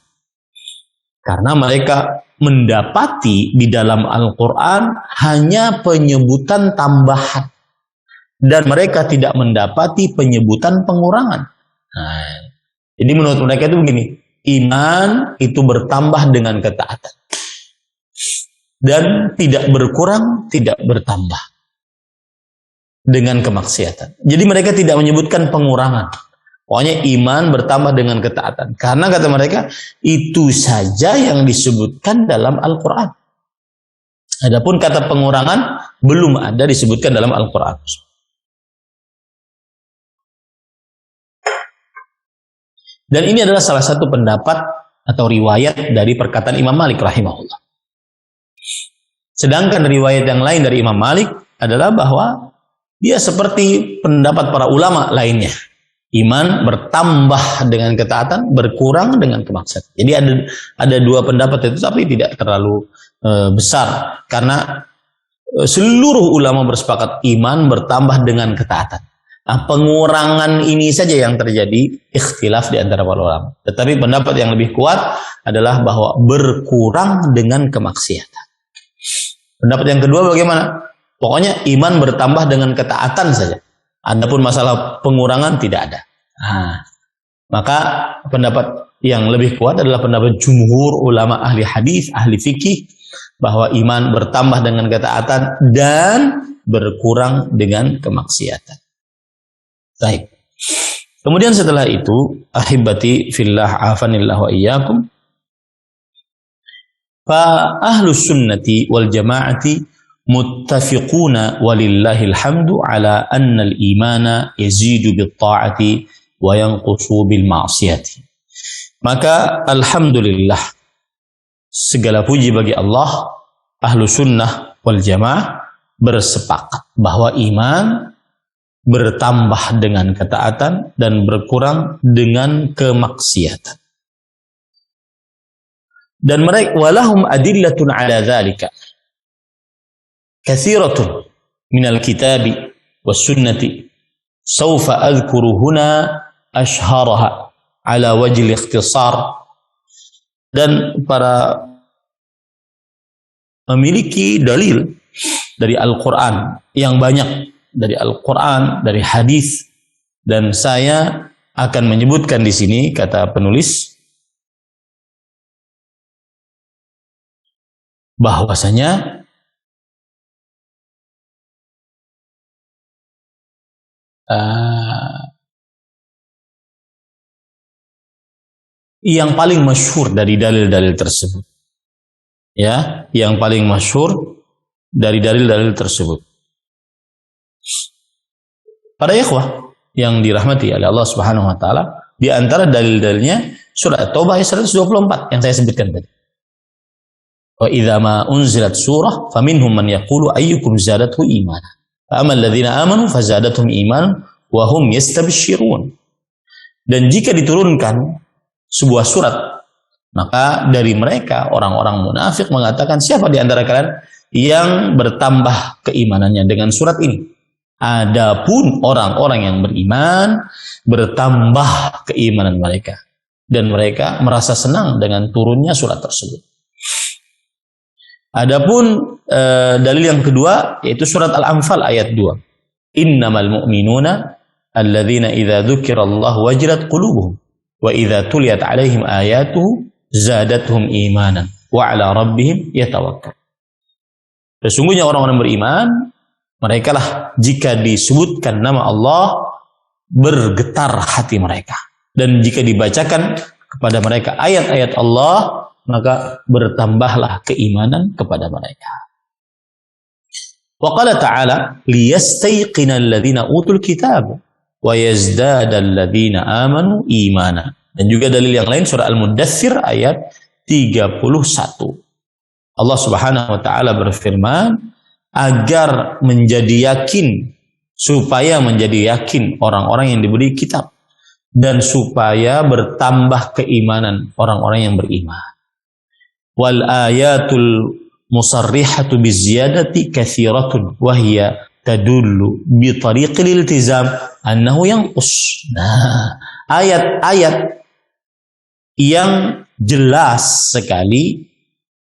[SPEAKER 2] Karena mereka mendapati di dalam Al-Quran hanya penyebutan tambahan. Dan mereka tidak mendapati penyebutan pengurangan. Nah, jadi menurut mereka itu begini, iman itu bertambah dengan ketaatan. Dan tidak berkurang, tidak bertambah dengan kemaksiatan. Jadi mereka tidak menyebutkan pengurangan. Pokoknya iman bertambah dengan ketaatan. Karena kata mereka, itu saja yang disebutkan dalam Al-Quran. Adapun kata pengurangan belum ada disebutkan dalam Al-Quran. Dan ini adalah salah satu pendapat atau riwayat dari perkataan Imam Malik rahimahullah. Sedangkan riwayat yang lain dari Imam Malik adalah bahwa dia seperti pendapat para ulama lainnya. Iman bertambah dengan ketaatan, berkurang dengan kemaksiatan. Jadi ada dua pendapat itu, tapi tidak terlalu besar. Karena seluruh ulama bersepakat iman bertambah dengan ketaatan. Nah, pengurangan ini saja yang terjadi ikhtilaf di antara para ulama. Tetapi pendapat yang lebih kuat adalah bahwa berkurang dengan kemaksiatan. Pendapat yang kedua bagaimana? Pokoknya iman bertambah dengan ketaatan saja. Adapun masalah pengurangan tidak ada. Nah, maka pendapat yang lebih kuat adalah pendapat jumhur ulama ahli hadis, ahli fikih, bahwa iman bertambah dengan ketaatan dan berkurang dengan kemaksiatan. Baik. Kemudian setelah itu, ahibati fillah afanillah wa iyyakum. Fa ahlus sunnati wal jamaati muttafiquna walillahil hamdu ala anna al-imana yazidu bit ta'ati wa yanqusu bil ma'siyati. Maka alhamdulillah, segala puji bagi Allah, ahlu sunnah wal jamaah bersepakat bahwa iman bertambah dengan ketaatan dan berkurang dengan kemaksiatan. Dan mereka walahum adillatun ala dzalika katsiratun minal kitabi was sunnati sawfa adhkuru huna ashharaha ala wajhil ikhtisar. Dan para memiliki dalil dari Al-Quran yang banyak, dari Al-Quran, dari hadis, dan saya akan menyebutkan di sini, kata penulis, bahwasanya yang paling masyhur dari dalil-dalil tersebut, ya, yang paling masyhur dari dalil-dalil tersebut. Para ikhwah yang dirahmati oleh Allah Subhanahu wa taala, di antara dalil-dalilnya surah At-Taubah ayat 124 yang saya sebutkan tadi. Wa idza ma unzilat surah faminhum man yaqulu ayyukum zadathu imana. Fa ammal ladzina amanu fazadathum iman wa hum yastabshirun. Dan jika diturunkan sebuah surat, maka dari mereka orang-orang munafik mengatakan, siapa di antara kalian yang bertambah keimanannya dengan surat ini? Adapun orang-orang yang beriman bertambah keimanan mereka, dan mereka merasa senang dengan turunnya surat tersebut. Adapun dalil yang kedua yaitu surat Al-Anfal ayat 2. Innamal mu'minuna alladzina idza dzukirallahu wajilat qulubuhum wa idza tuliyat alaihim ayatuhu zadatuhum imanan wa ala rabbihim yatawakkal. Sesungguhnya orang-orang beriman, mereka lah jika disebutkan nama Allah bergetar hati mereka, dan jika dibacakan kepada mereka ayat-ayat Allah maka bertambahlah keimanan kepada mereka. Wa qala ta'ala liyastayqina alladhina utul kitab wa yazdada alladhina amanu imana. Dan juga dalil yang lain surah Al-Muddatsir ayat 31. Allah Subhanahu wa taala berfirman agar menjadi yakin, supaya menjadi yakin orang-orang yang diberi kitab, dan supaya bertambah keimanan orang-orang yang beriman. Wal ayatul musarrihatu biziyadati katsiratun wa hiya tadullu bi tariqil iltizam annahu yanqus. Nah, ayat-ayat yang jelas sekali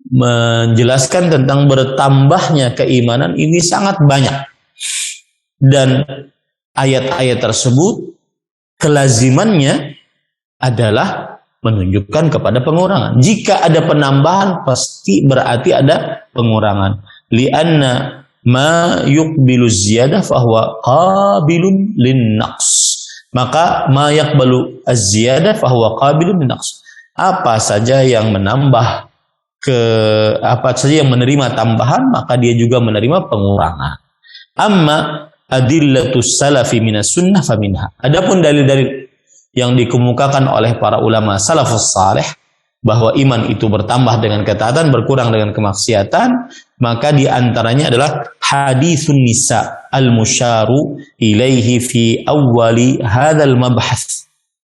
[SPEAKER 2] menjelaskan tentang bertambahnya keimanan ini sangat banyak, dan ayat-ayat tersebut kelazimannya adalah menunjukkan kepada pengurangan. Jika ada penambahan pasti berarti ada pengurangan. Lianna ma yuqbilu ziyadah fahuwa qabilun linnaqs. Maka ma yaqbalu az-ziyadah fahuwa qabilun linnaqs. Apa saja yang menambah apa saja yang menerima tambahan, maka dia juga menerima pengurangan. Amma adillatus salafi minas sunnah faminha. Adapun dalil-dalil yang dikemukakan oleh para ulama salafus saleh bahwa iman itu bertambah dengan ketaatan, berkurang dengan kemaksiatan, maka di antaranya adalah haditsun nisa al-musyaru ilaihi fi awwali hadzal mabhas.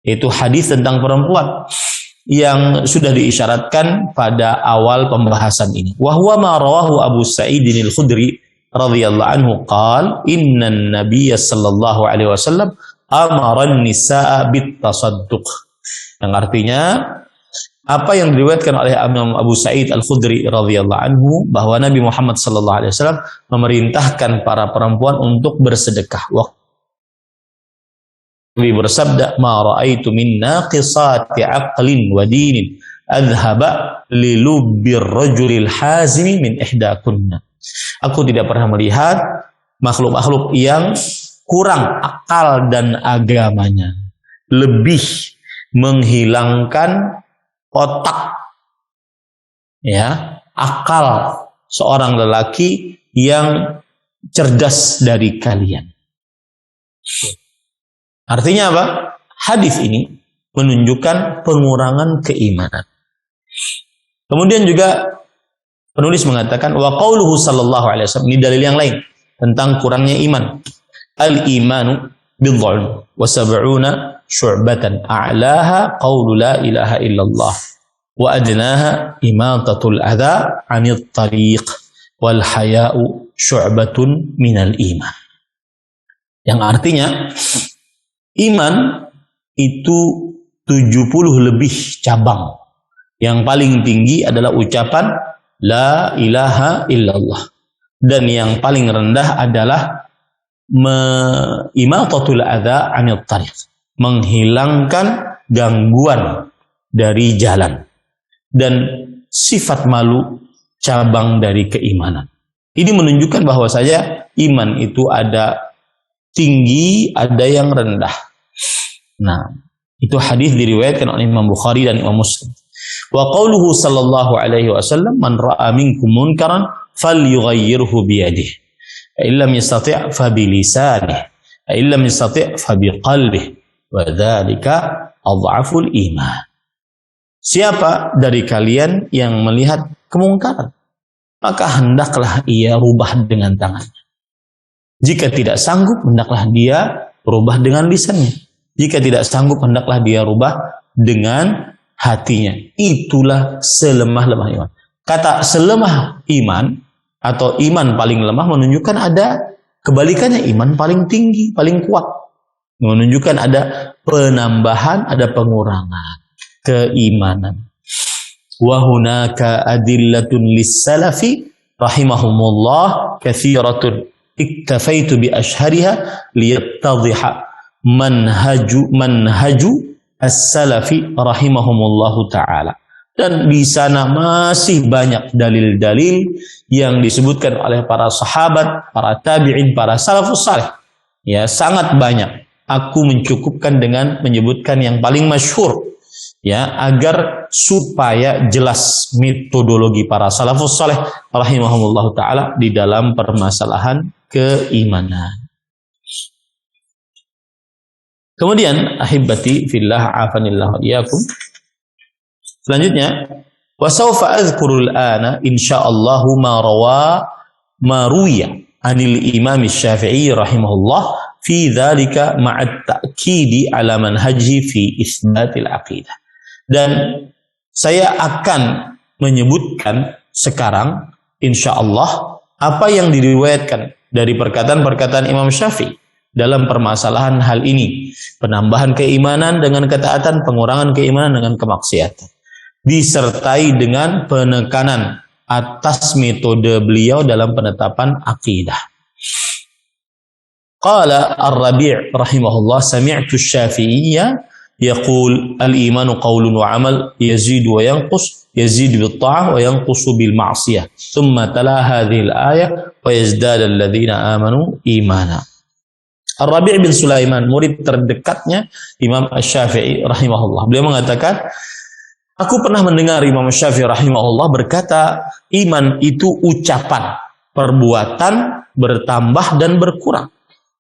[SPEAKER 2] Itu hadis tentang perempuan yang sudah diisyaratkan pada awal pembahasan ini. Wa huwa ma rawahu Abu Sa'id al-Khudri radhiyallahu anhu qala innan nabiyya sallallahu alaihi wasallam amara an-nisaa bit-tasadduq. Yang artinya apa yang diriwayatkan oleh Imam Abu Sa'id Al-Khudri radhiyallahu anhu bahwa Nabi Muhammad sallallahu alaihi wasallam memerintahkan para perempuan untuk bersedekah. Nabi bersabda, "Ma ra'aitu min naqisati aqlin wa dinin adhaba li lubbir rajulil hazimi min ihdakunna." Aku tidak pernah melihat makhluk-makhluk yang kurang akal dan agamanya lebih menghilangkan otak, ya, akal seorang lelaki yang cerdas dari kalian. Artinya apa? Hadis ini menunjukkan pengurangan keimanan. Kemudian juga penulis mengatakan wa qauluhu sallallahu alaihi wasallam, ini dalil yang lain tentang kurangnya iman. Al-imanu bid'un wa sab'una syu'batan a'laha qawlu la ilaha illallah wa adnaha imatatul adha 'anil tariq wal haya'u syu'batun minal iman. Yang artinya iman itu 70 lebih cabang. Yang paling tinggi adalah ucapan la ilaha illallah, dan yang paling rendah adalah imatatul adha 'anil tariq, menghilangkan gangguan dari jalan, dan sifat malu cabang dari keimanan. Ini menunjukkan bahwa saja iman itu ada tinggi, ada yang rendah. Nah, itu hadis diriwayatkan oleh Imam Bukhari dan Imam Muslim. Wa qauluhu sallallahu alaihi wasallam, man ra'a minkum munkaran falyughayyirhu biyadihi, illam yastati' fa bilisanihi, illam yastati' fa biqalbihi, wa dzalika adhaful iman. Siapa dari kalian yang melihat kemungkaran, maka hendaklah ia rubah dengan tangannya. Jika tidak sanggup, hendaklah dia rubah dengan lisannya. Jika tidak sanggup, hendaklah dia rubah dengan hatinya. Itulah selemah-lemah iman. Kata selemah iman atau iman paling lemah menunjukkan ada kebalikannya, iman paling tinggi, paling kuat. Menunjukkan ada penambahan, ada pengurangan keimanan. Wa hunaka adillatun lis-salafi rahimahumullah katsiratun iktafaitu bi ashhariha liyattadhiha manhaju as-salafi rahimahumullahu ta'ala. Dan di sana masih banyak dalil-dalil yang disebutkan oleh para sahabat, para tabi'in, para salafus salih. Ya, sangat banyak. Aku mencukupkan dengan menyebutkan yang paling masyhur, ya, agar supaya jelas metodologi para salafus salih rahimahumullahu ta'ala di dalam permasalahan keimanan. Kemudian ahibbati fillah afanillahu iyyakum. Selanjutnya, wa sawfa azkurul ana insyaallahu ma ruwiya anil Imam Syafi'i rahimahullah fi dzalika ma'at ta'kidi ala manhaji fi isbatil aqidah. Dan saya akan menyebutkan sekarang insyaallah apa yang diriwayatkan dari perkataan-perkataan Imam Syafi'i dalam permasalahan hal ini, penambahan keimanan dengan ketaatan, pengurangan keimanan dengan kemaksiatan, disertai dengan penekanan atas metode beliau dalam penetapan akidah. Qala Ar-Rabi' rahimahullah, sami'tu Syafi'iyya yaqul al-imanu qawlun wa amal yazidu wa yanqus, yazidu bil ta'ah wa yanqusu bil ma'siyah. Thumma tala hadhihi al-ayah wa yazdadu alladhina amanu imana. Ar-Rabi' bin Sulaiman, murid terdekatnya Imam Asy-Syafi'i rahimahullah, beliau mengatakan, aku pernah mendengar Imam Syafi'i rahimahullah berkata, iman itu ucapan, perbuatan bertambah dan berkurang.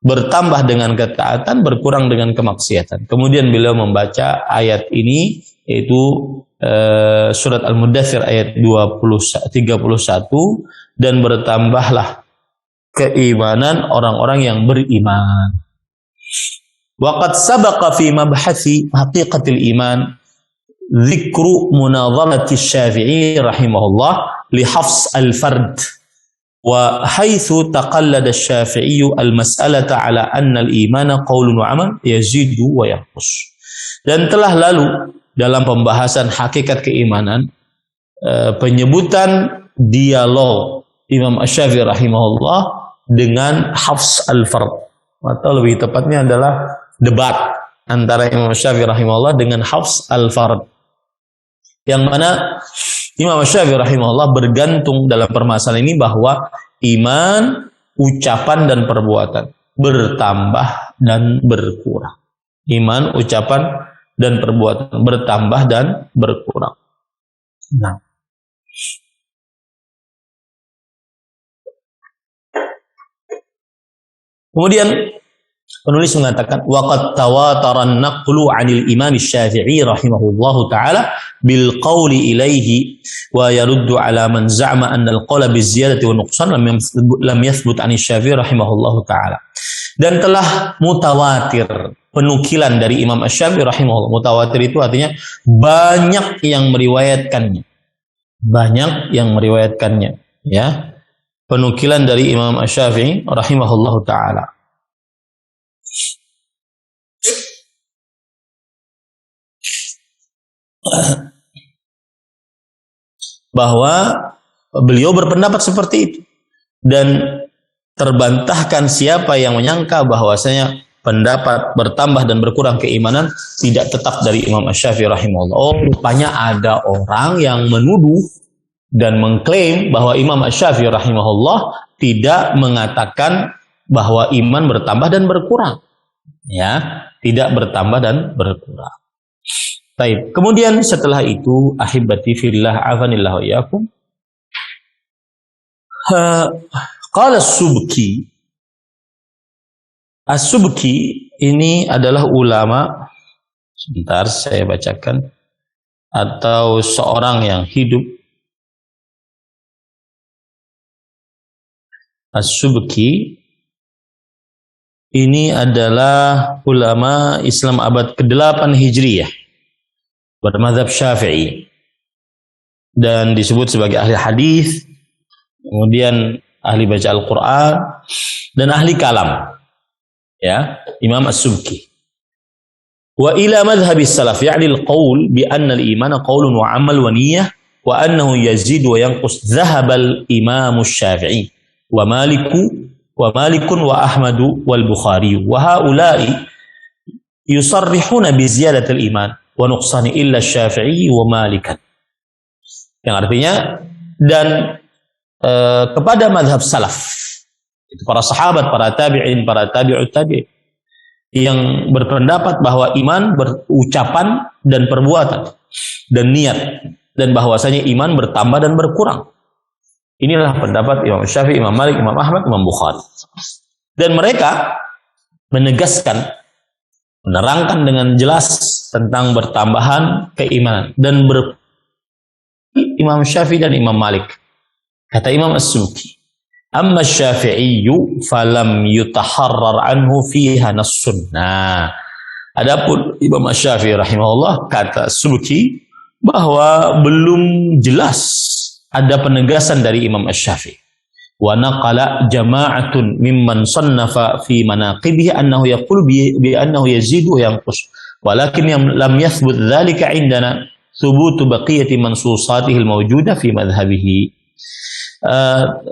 [SPEAKER 2] bertambah dengan ketaatan, berkurang dengan kemaksiatan. Kemudian beliau membaca ayat ini, yaitu surat Al-Mudaththir ayat 31, dan bertambahlah keimanan orang-orang yang beriman. Waqad sabaqa fi mabhathi haqiqatil iman dzikru munazamati Syafi'i rahimahullah li hafs al-fard. Wa haitsu taqallada Asy-Syafi'i al-mas'alata ala anna al-imana qaulun wa amal yazidu wa yanqus. Dan telah lalu dalam pembahasan hakikat keimanan penyebutan dialog Imam Asy-Syafi'i rahimahullah dengan Hafs al-Fard, atau lebih tepatnya adalah debat antara Imam Asy-Syafi'i rahimahullah dengan Hafs al-Fard, yang mana Imam Asy-Syafi'i rahimahullah bergantung dalam permasalahan ini bahwa iman, ucapan dan perbuatan bertambah dan berkurang. Iman, ucapan dan perbuatan bertambah dan berkurang. Nah, kemudian penulis mengatakan waqad tawataran naqlu 'anil Imam Asy-Syafi'i rahimahullahu taala bil qawli ilaihi wa yaruddu 'ala man za'ama anna al-qawla biziyadati wa nuqsan lam yathbut 'ani Asy-Syafi'i rahimahullahu taala. Dan telah mutawatir penukilan dari Imam Asy-Syafi'i rahimahullah. Mutawatir itu artinya banyak yang meriwayatkannya. Banyak yang meriwayatkannya, ya. Penukilan dari Imam Asy-Syafi'i rahimahullahu taala. Bahwa beliau berpendapat seperti itu, dan terbantahkan siapa yang menyangka bahwasanya pendapat bertambah dan berkurang keimanan tidak tetap dari Imam Asy-Syafi'i rahimahullah. Oh, rupanya ada orang yang menuduh dan mengklaim bahwa Imam Asy-Syafi'i rahimahullah tidak mengatakan bahwa iman bertambah dan berkurang. Ya, tidak bertambah dan berkurang. Baik. Kemudian setelah itu, ahibati fillah afanillahu iyyakum. Qala As-Subki. As-Subki ini adalah ulama, sebentar saya bacakan, atau seorang yang hidup. As-Subki ini adalah ulama Islam abad ke-8 Hijriyah, bermadzhab Syafi'i, dan disebut sebagai ahli hadis, kemudian ahli baca Al-Quran, dan ahli kalam, ya, Imam As-Subki. Wa ila madhhabis salaf ya'ni al-qawl bi anna al-iman qawlun wa 'amal wa niyyah wa annahu yazid wa yanqus dhahaba al-Imam Asy-Syafi'i wa Malikun wa Ahmadu wal Bukhari wa haula'i yusarrihuna bi ziyadatil iman wa nuqsani illa Syafi'i wa Malikan. Yang artinya, dan kepada mazhab salaf, itu para sahabat, para tabi'in, para tabi'ut tabi'in, yang berpendapat bahwa iman berucapan dan perbuatan dan niat, dan bahwasanya iman bertambah dan berkurang. Inilah pendapat Imam Syafi'i, Imam Malik, Imam Ahmad, Imam Bukhari. Dan mereka menegaskan, menerangkan dengan jelas tentang bertambahan keimanan dan Imam Syafi'i dan Imam Malik. Kata Imam As-Subki, amma Syafi'iyyu falam yutaharrar anhu fiha nassun. Nah, adapun Imam Syafi'i rahimahullah, kata As-Subki, bahwa belum jelas ada penegasan dari Imam Asy-Syafi'i. Wa naqala jama'atun mimman sannafa fi manaqibihi annahu yaqulu bi annahu yazidu wa yanqus. Walakin lam yathbut dzalika indana thubutu baqiyati mansusatihi al-mawjuda fi madhhabihi.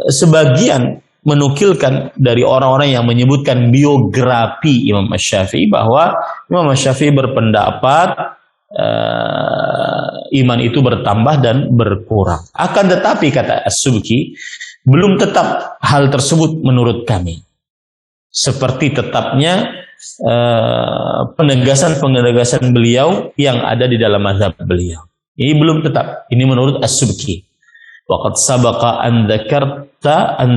[SPEAKER 2] Sebagian menukilkan dari orang-orang yang menyebutkan biografi Imam Asy-Syafi'i bahwa Imam Asy-Syafi'i berpendapat iman itu bertambah dan berkurang. Akan tetapi, kata As-Subki, belum tetap hal tersebut menurut kami, seperti tetapnya penegasan-penegasan beliau yang ada di dalam mazhab beliau. Ini belum tetap. Ini menurut As-Subki. Waqad sabaqa an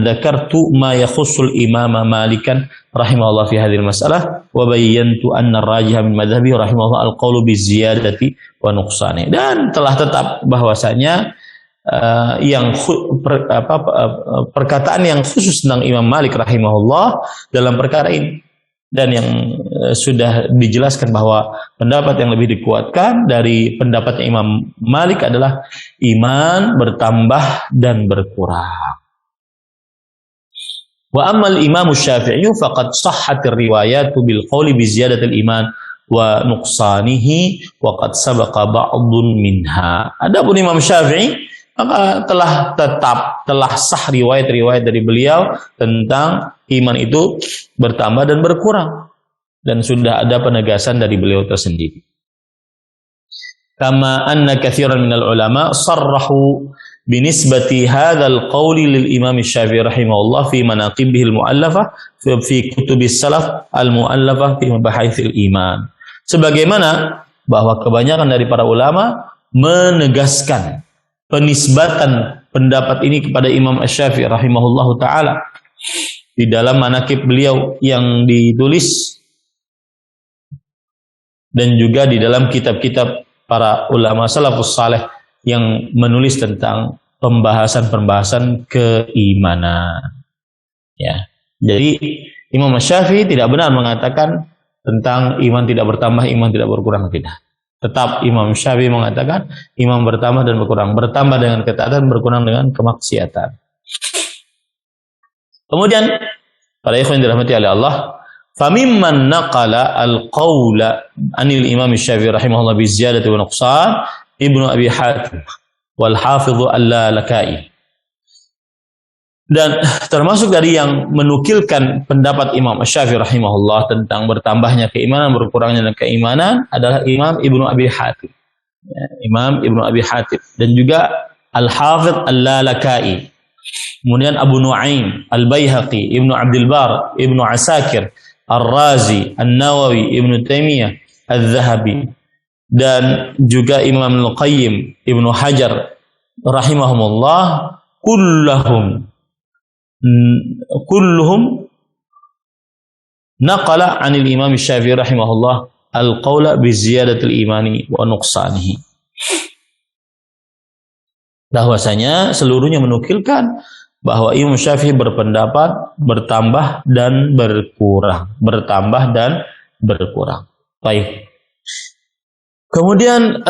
[SPEAKER 2] dzakartu ma yakhussul imama Malikan rahimahullah fi hadhihi masalah wa bayyantu anna ar-rajih min madhhabi rahimahullah al-qawlu bi ziyadati wa nuqsani. Dan telah tetap bahwasanya perkataan yang khusus tentang Imam Malik rahimahullah dalam perkara ini, dan yang sudah dijelaskan bahwa pendapat yang lebih dikuatkan dari pendapatnya Imam Malik adalah iman bertambah dan berkurang. Wa ammal Imam Syafi'i faqad sahhat ar-riwayatu bil qawli bi ziyadatil iman wa nuqsanihi wa qad sabaqa ba'dun minha. Adapun Imam Syafi'i maka telah sah riwayat-riwayat dari beliau tentang iman itu bertambah dan berkurang, dan sudah ada penegasan dari beliau tersendiri. Kama anna katsiran minal ulama sarrahu binisbati hadzal qawli lil Imam Syafi'i rahimahullah fi manaqibihi al-mu'allafah fi kutubis salaf al-mu'allafah fi mabahithil iman. Sebagaimana bahwa kebanyakan dari para ulama menegaskan penisbatan pendapat ini kepada Imam Asy-Syafi'i rahimahullahu taala di dalam manaqib beliau yang ditulis, dan juga di dalam kitab-kitab para ulama salafus saleh yang menulis tentang pembahasan-pembahasan keimanan. Ya. Jadi Imam Asy-Syafi'i tidak benar mengatakan tentang iman tidak bertambah, iman tidak berkurang, tidak. Tetap Imam Syafi'i mengatakan iman bertambah dan berkurang, bertambah dengan ketaatan, berkurang dengan kemaksiatan. Kemudian para ikhwan dirahmati oleh Allah, famimman naqala al-qawla anil Imam Syafi'i rahimahullah bi ziyadati wa nuqsan Ibnu Abi Hatim wal Hafidh al-Lalaka'i. Dan termasuk dari yang menukilkan pendapat Imam Syafi'i rahimahullah tentang bertambahnya keimanan, berkurangnya keimanan adalah Imam Ibnu Abi Hatim. Ya, Imam Ibnu Abi Hatim dan juga Al-Hafidh Al-Lalaka'i. Kemudian Abu Nu'aim, Al-Baihaqi, Ibnu Abdul Bar, Ibnu Asakir, Ar-Razi, An-Nawawi, Ibnu Taimiyah, Al-Zahabi, dan juga Imam Al-Qayyim, Ibnu Hajar rahimahumullah, kulluhum naqala 'anil Imam Syafi'i rahimahullah al-qawla bi ziyadatil imani wa nuqsanihi. Bahwasanya seluruhnya menukilkan bahwa Imam Syafi'i berpendapat bertambah dan berkurang, bertambah dan berkurang. Baik. Kemudian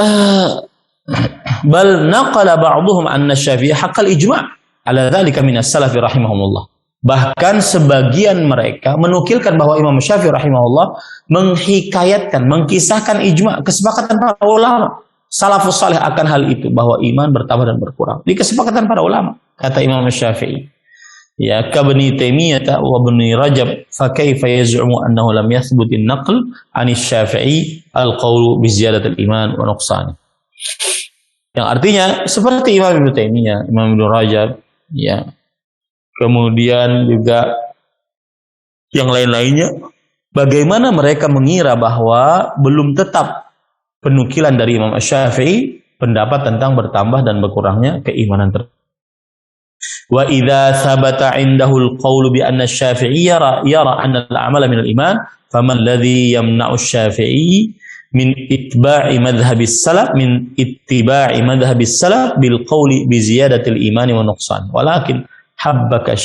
[SPEAKER 2] bal naqala ba'dhum anna Syafi'i haqqal ijma' ala dzalika minas salafi rahimahumullah. Bahkan sebagian mereka menukilkan bahwa Imam Syafi'i rahimahullah menghikayatkan, mengkisahkan ijma', kesepakatan para ulama salafus salih akan hal itu, bahwa iman bertambah dan berkurang. Di kesepakatan para ulama, kata Imam Syafi'i. Ya, ka Ibnu Taimiyah wa Ibnu Rajab, fa kaifa yaz'umu annahu lam yathbut an-naql 'an Syafi'i al-qawlu bi ziyadatil iman wa nuqsan. Yang artinya seperti Imam Ibnu Taimiyah, Imam Ibnu Rajab, ya, kemudian juga yang lain-lainnya, bagaimana mereka mengira bahwa belum tetap penukilan dari Imam Asy-Syafi'i pendapat tentang bertambah dan berkurangnya keimanan tersebut. Wa idza thabata 'indahu al-qawl bi anna Asy-Syafi'i yara anna al-a'mala min al-iman, faman alladhi yamna'u Asy-Syafi'i min ittiba'i madhhabis salaf bil qawli bi ziyadatil imani wa nuqsan, walakin hubbuka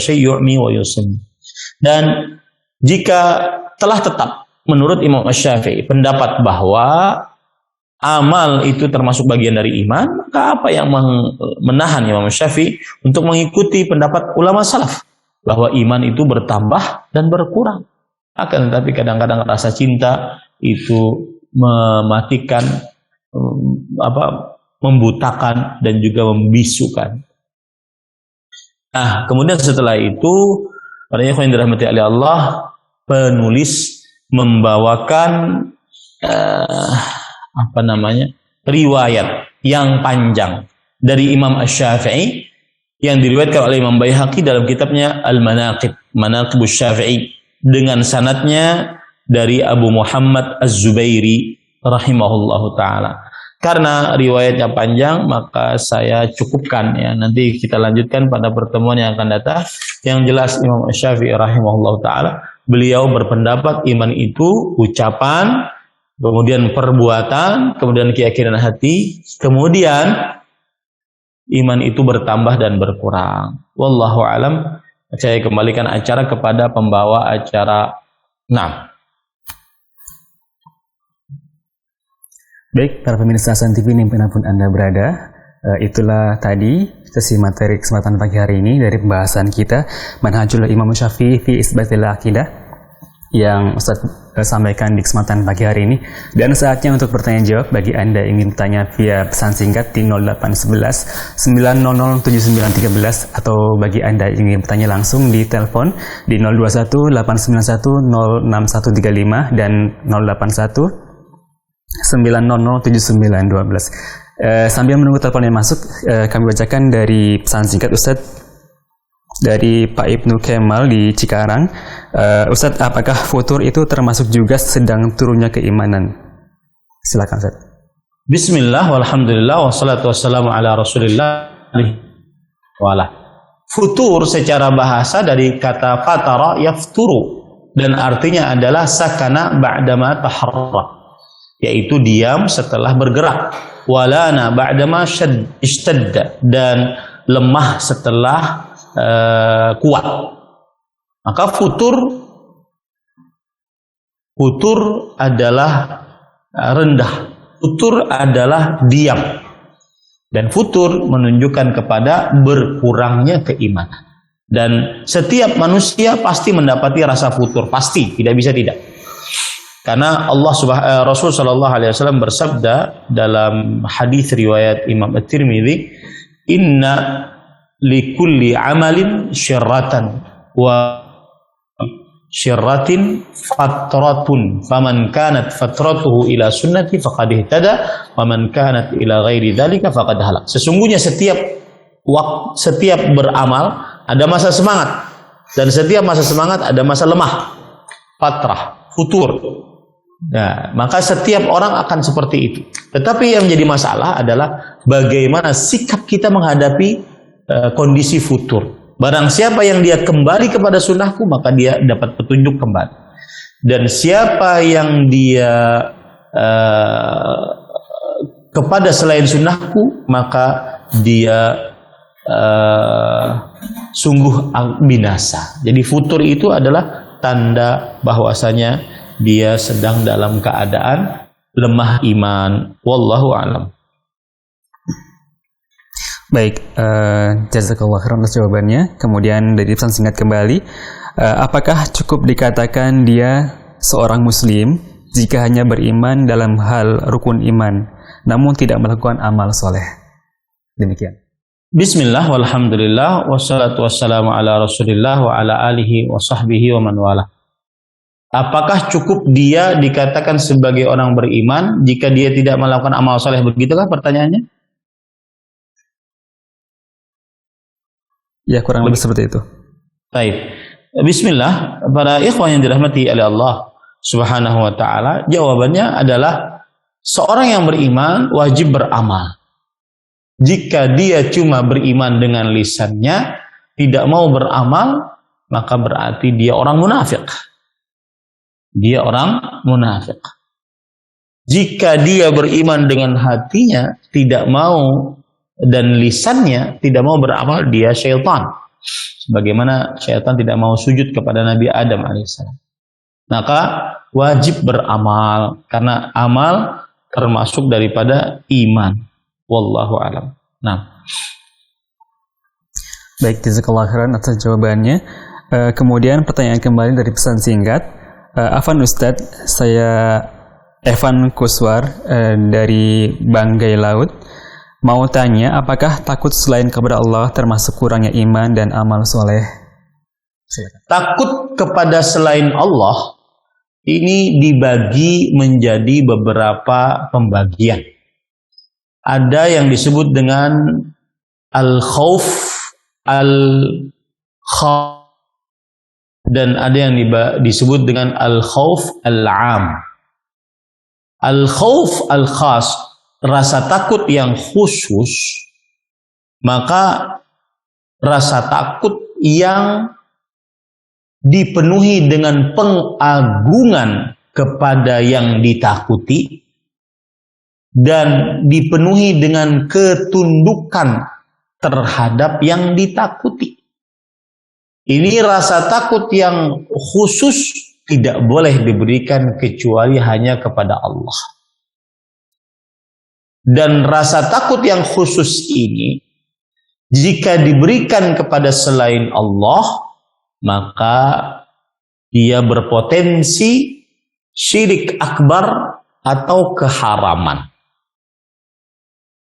[SPEAKER 2] syai' yu'mi wa yusim. Dan jika telah tetap menurut Imam Asy-Syafi'i pendapat bahwa amal itu termasuk bagian dari iman, maka apa yang menahan Imam Syafi'i untuk mengikuti pendapat ulama salaf bahwa iman itu bertambah dan berkurang? Akan tetapi kadang-kadang rasa cinta itu mematikan, membutakan dan juga membisukan. Nah, kemudian setelah itu, para ikhwan yang dirahmati oleh Allah, penulis membawakan riwayat yang panjang dari Imam Asy-Syafi'i yang diriwayatkan oleh Imam Baihaqi dalam kitabnya Al-Manaqib, Manaqibus Syafi'i, dengan sanadnya dari Abu Muhammad Az-Zubairi rahimahullahu taala. karena riwayatnya panjang, maka saya cukupkan ya. Nanti kita lanjutkan pada pertemuan yang akan datang. Yang jelas Imam Syafi'i rahimahullah taala, beliau berpendapat iman itu ucapan, kemudian perbuatan, kemudian keyakinan hati, kemudian iman itu bertambah dan berkurang. Wallahu alam. Saya kembalikan acara kepada pembawa acara. Nah,
[SPEAKER 1] baik, para pemirsa Hasan TV dimanapun Anda berada, itulah tadi sesi materi kesempatan pagi hari ini dari pembahasan kita Manhajul Imam Syafi'i fi Isbatil Aqidah yang Ustaz sampaikan di kesempatan pagi hari ini. Dan saatnya untuk bertanya jawab bagi Anda yang ingin bertanya via pesan singkat di 0811 900 7913 atau bagi Anda yang ingin bertanya langsung di telepon di 021 891 06135 dan 081 9007912. Sambil menunggu telepon yang masuk, kami bacakan dari pesan singkat Ustadz dari Pak Ibnu Kemal di Cikarang. Ustadz, apakah futur itu termasuk juga sedang turunnya keimanan? Silakan Ustadz.
[SPEAKER 2] Bismillah, walhamdulillah, wassalatu wassalamu ala rasulillah wala. Futur secara bahasa dari kata fatara yafturu, dan artinya adalah sakana ba'dama taharrak, yaitu diam setelah bergerak. Walana ba'dama ishtadda, dan lemah setelah kuat. Maka futur adalah rendah, futur adalah diam, dan futur menunjukkan kepada berkurangnya keimanan. Dan setiap manusia pasti mendapati rasa futur, pasti, tidak bisa tidak. Karena Rasul Shallallahu Alaihi Wasallam bersabda dalam hadis riwayat Imam At-Tirmidzi, Inna likulli amalin syirratan wa syirratin fatratun, faman kanat fatratuhu ila sunnati faqad ihtada, wa man kanat ila ghairi dzalika faqad halak. Sesungguhnya setiap beramal ada masa semangat, dan setiap masa semangat ada masa lemah, fatrah, futur. Nah, maka setiap orang akan seperti itu. Tetapi yang menjadi masalah adalah bagaimana sikap kita menghadapi kondisi futur. Barang siapa yang dia kembali kepada sunnahku, maka dia dapat petunjuk kembali. Dan siapa yang dia kepada selain sunnahku, maka dia sungguh binasa. Jadi futur itu adalah tanda bahwasanya dia sedang dalam keadaan lemah iman. Wallahu a'lam.
[SPEAKER 1] Baik, jazakallah khairan atas jawabannya. Kemudian dari pesan singkat kembali, apakah cukup dikatakan dia seorang muslim jika hanya beriman dalam hal rukun iman, namun tidak melakukan amal soleh? Demikian.
[SPEAKER 2] Bismillah, walhamdulillah, wassalatu wassalamu ala rasulillah wa ala alihi wa sahbihi wa man wala. Apakah cukup dia dikatakan sebagai orang beriman jika dia tidak melakukan amal soleh? Begitukah pertanyaannya?
[SPEAKER 1] Ya, kurang lebih seperti itu.
[SPEAKER 2] Baik. Bismillah, para ikhwan yang dirahmati oleh Allah Subhanahu wa taala, jawabannya adalah seorang yang beriman wajib beramal. Jika dia cuma beriman dengan lisannya, tidak mau beramal, maka berarti dia orang munafik. Dia orang munafik. Jika dia beriman dengan hatinya, tidak mau, dan lisannya tidak mau beramal, dia syaitan. Sebagaimana syaitan tidak mau sujud kepada Nabi Adam alaihissalam. Maka wajib beramal, karena amal termasuk daripada iman. Wallahu a'lam. Nah.
[SPEAKER 1] Baik, jazakallahu khairan atas jawabannya. Kemudian pertanyaan kembali dari pesan singkat. Afan Ustadz, saya Evan Kuswar dari Banggai Laut. Mau tanya, apakah takut selain kepada Allah termasuk kurangnya iman dan amal soleh? Silakan.
[SPEAKER 2] Takut kepada selain Allah ini dibagi menjadi beberapa pembagian. Ada yang disebut dengan al-khauf, al-khaf, dan ada yang disebut dengan al-khauf al-am. Al-khauf al-khas rasa takut yang khusus, maka rasa takut yang dipenuhi dengan pengagungan kepada yang ditakuti dan dipenuhi dengan ketundukan terhadap yang ditakuti. Ini rasa takut yang khusus tidak boleh diberikan kecuali hanya kepada Allah. Dan rasa takut yang khusus ini, jika diberikan kepada selain Allah, maka dia berpotensi syirik akbar atau keharaman.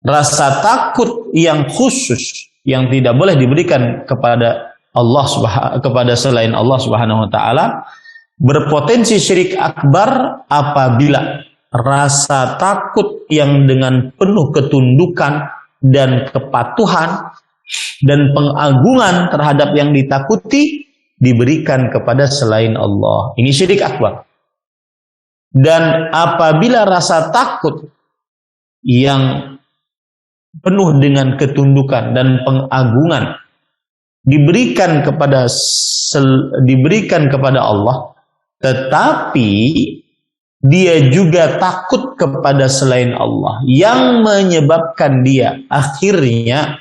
[SPEAKER 2] Rasa takut yang khusus yang tidak boleh diberikan kepada kepada selain Allah Subhanahu wa taala berpotensi syirik akbar apabila rasa takut yang dengan penuh ketundukan dan kepatuhan dan pengagungan terhadap yang ditakuti diberikan kepada selain Allah. Ini syirik akbar. Dan apabila rasa takut yang penuh dengan ketundukan dan pengagungan diberikan kepada Allah, tetapi dia juga takut kepada selain Allah yang menyebabkan dia akhirnya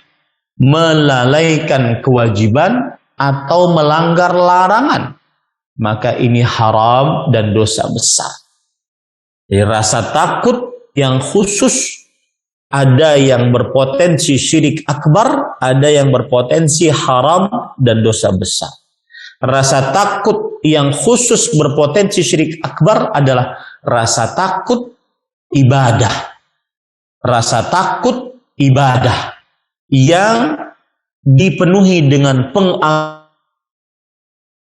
[SPEAKER 2] melalaikan kewajiban atau melanggar larangan, maka ini haram dan dosa besar. Jadi rasa takut yang khusus ada yang berpotensi syirik akbar, ada yang berpotensi haram dan dosa besar. Rasa takut yang khusus berpotensi syirik akbar adalah rasa takut ibadah. Rasa takut ibadah yang dipenuhi dengan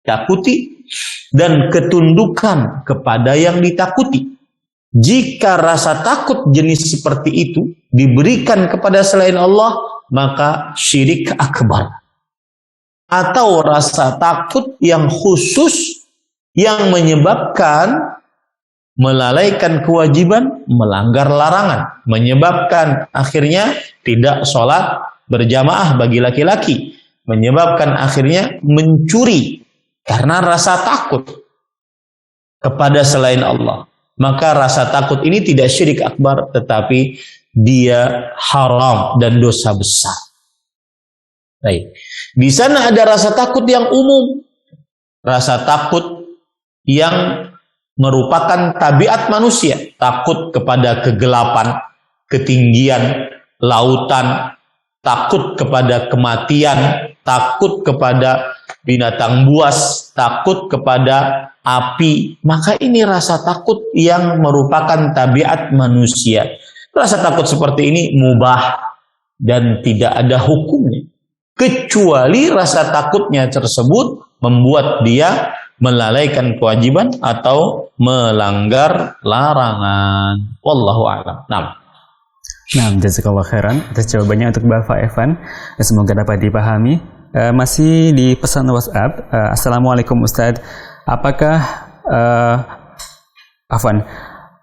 [SPEAKER 2] takuti dan ketundukan kepada yang ditakuti. Jika rasa takut jenis seperti itu diberikan kepada selain Allah, maka syirik akbar. Atau rasa takut yang khusus yang menyebabkan melalaikan kewajiban, melanggar larangan, menyebabkan akhirnya tidak sholat berjamaah bagi laki-laki, menyebabkan akhirnya mencuri karena rasa takut kepada selain Allah. Maka rasa takut ini tidak syirik akbar, tetapi dia haram dan dosa besar. Baik. Di sana ada rasa takut yang umum. Rasa takut yang merupakan tabiat manusia. Takut kepada kegelapan, ketinggian, lautan, takut kepada kematian, takut kepada binatang buas, takut kepada api. Maka ini rasa takut yang merupakan tabiat manusia. Rasa takut seperti ini mubah dan tidak ada hukumnya, kecuali rasa takutnya tersebut membuat dia melalaikan kewajiban atau melanggar larangan. Wallahu a'lam.
[SPEAKER 1] Nah, jazakallah khairan atas jawabannya untuk Bapak Evan. Semoga dapat dipahami. Masih di pesan WhatsApp. Assalamualaikum Ustadz. Apakah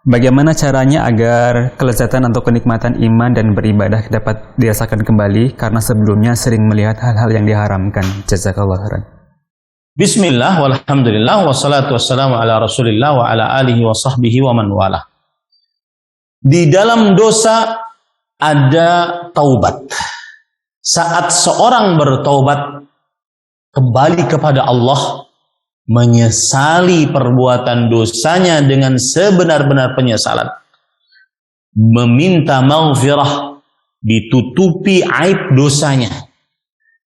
[SPEAKER 1] bagaimana caranya agar kelezatan atau kenikmatan iman dan beribadah dapat dirasakan kembali karena sebelumnya sering melihat hal-hal yang diharamkan? Jazakallah khairan.
[SPEAKER 2] Bismillah, walhamdulillah, wassalatu wassalamu ala rasulillah wa ala alihi wa sahbihi wa man wala. Di dalam dosa ada taubat. Saat seorang bertaubat kembali kepada Allah, menyesali perbuatan dosanya dengan sebenar-benar penyesalan, meminta maghfirah, ditutupi aib dosanya,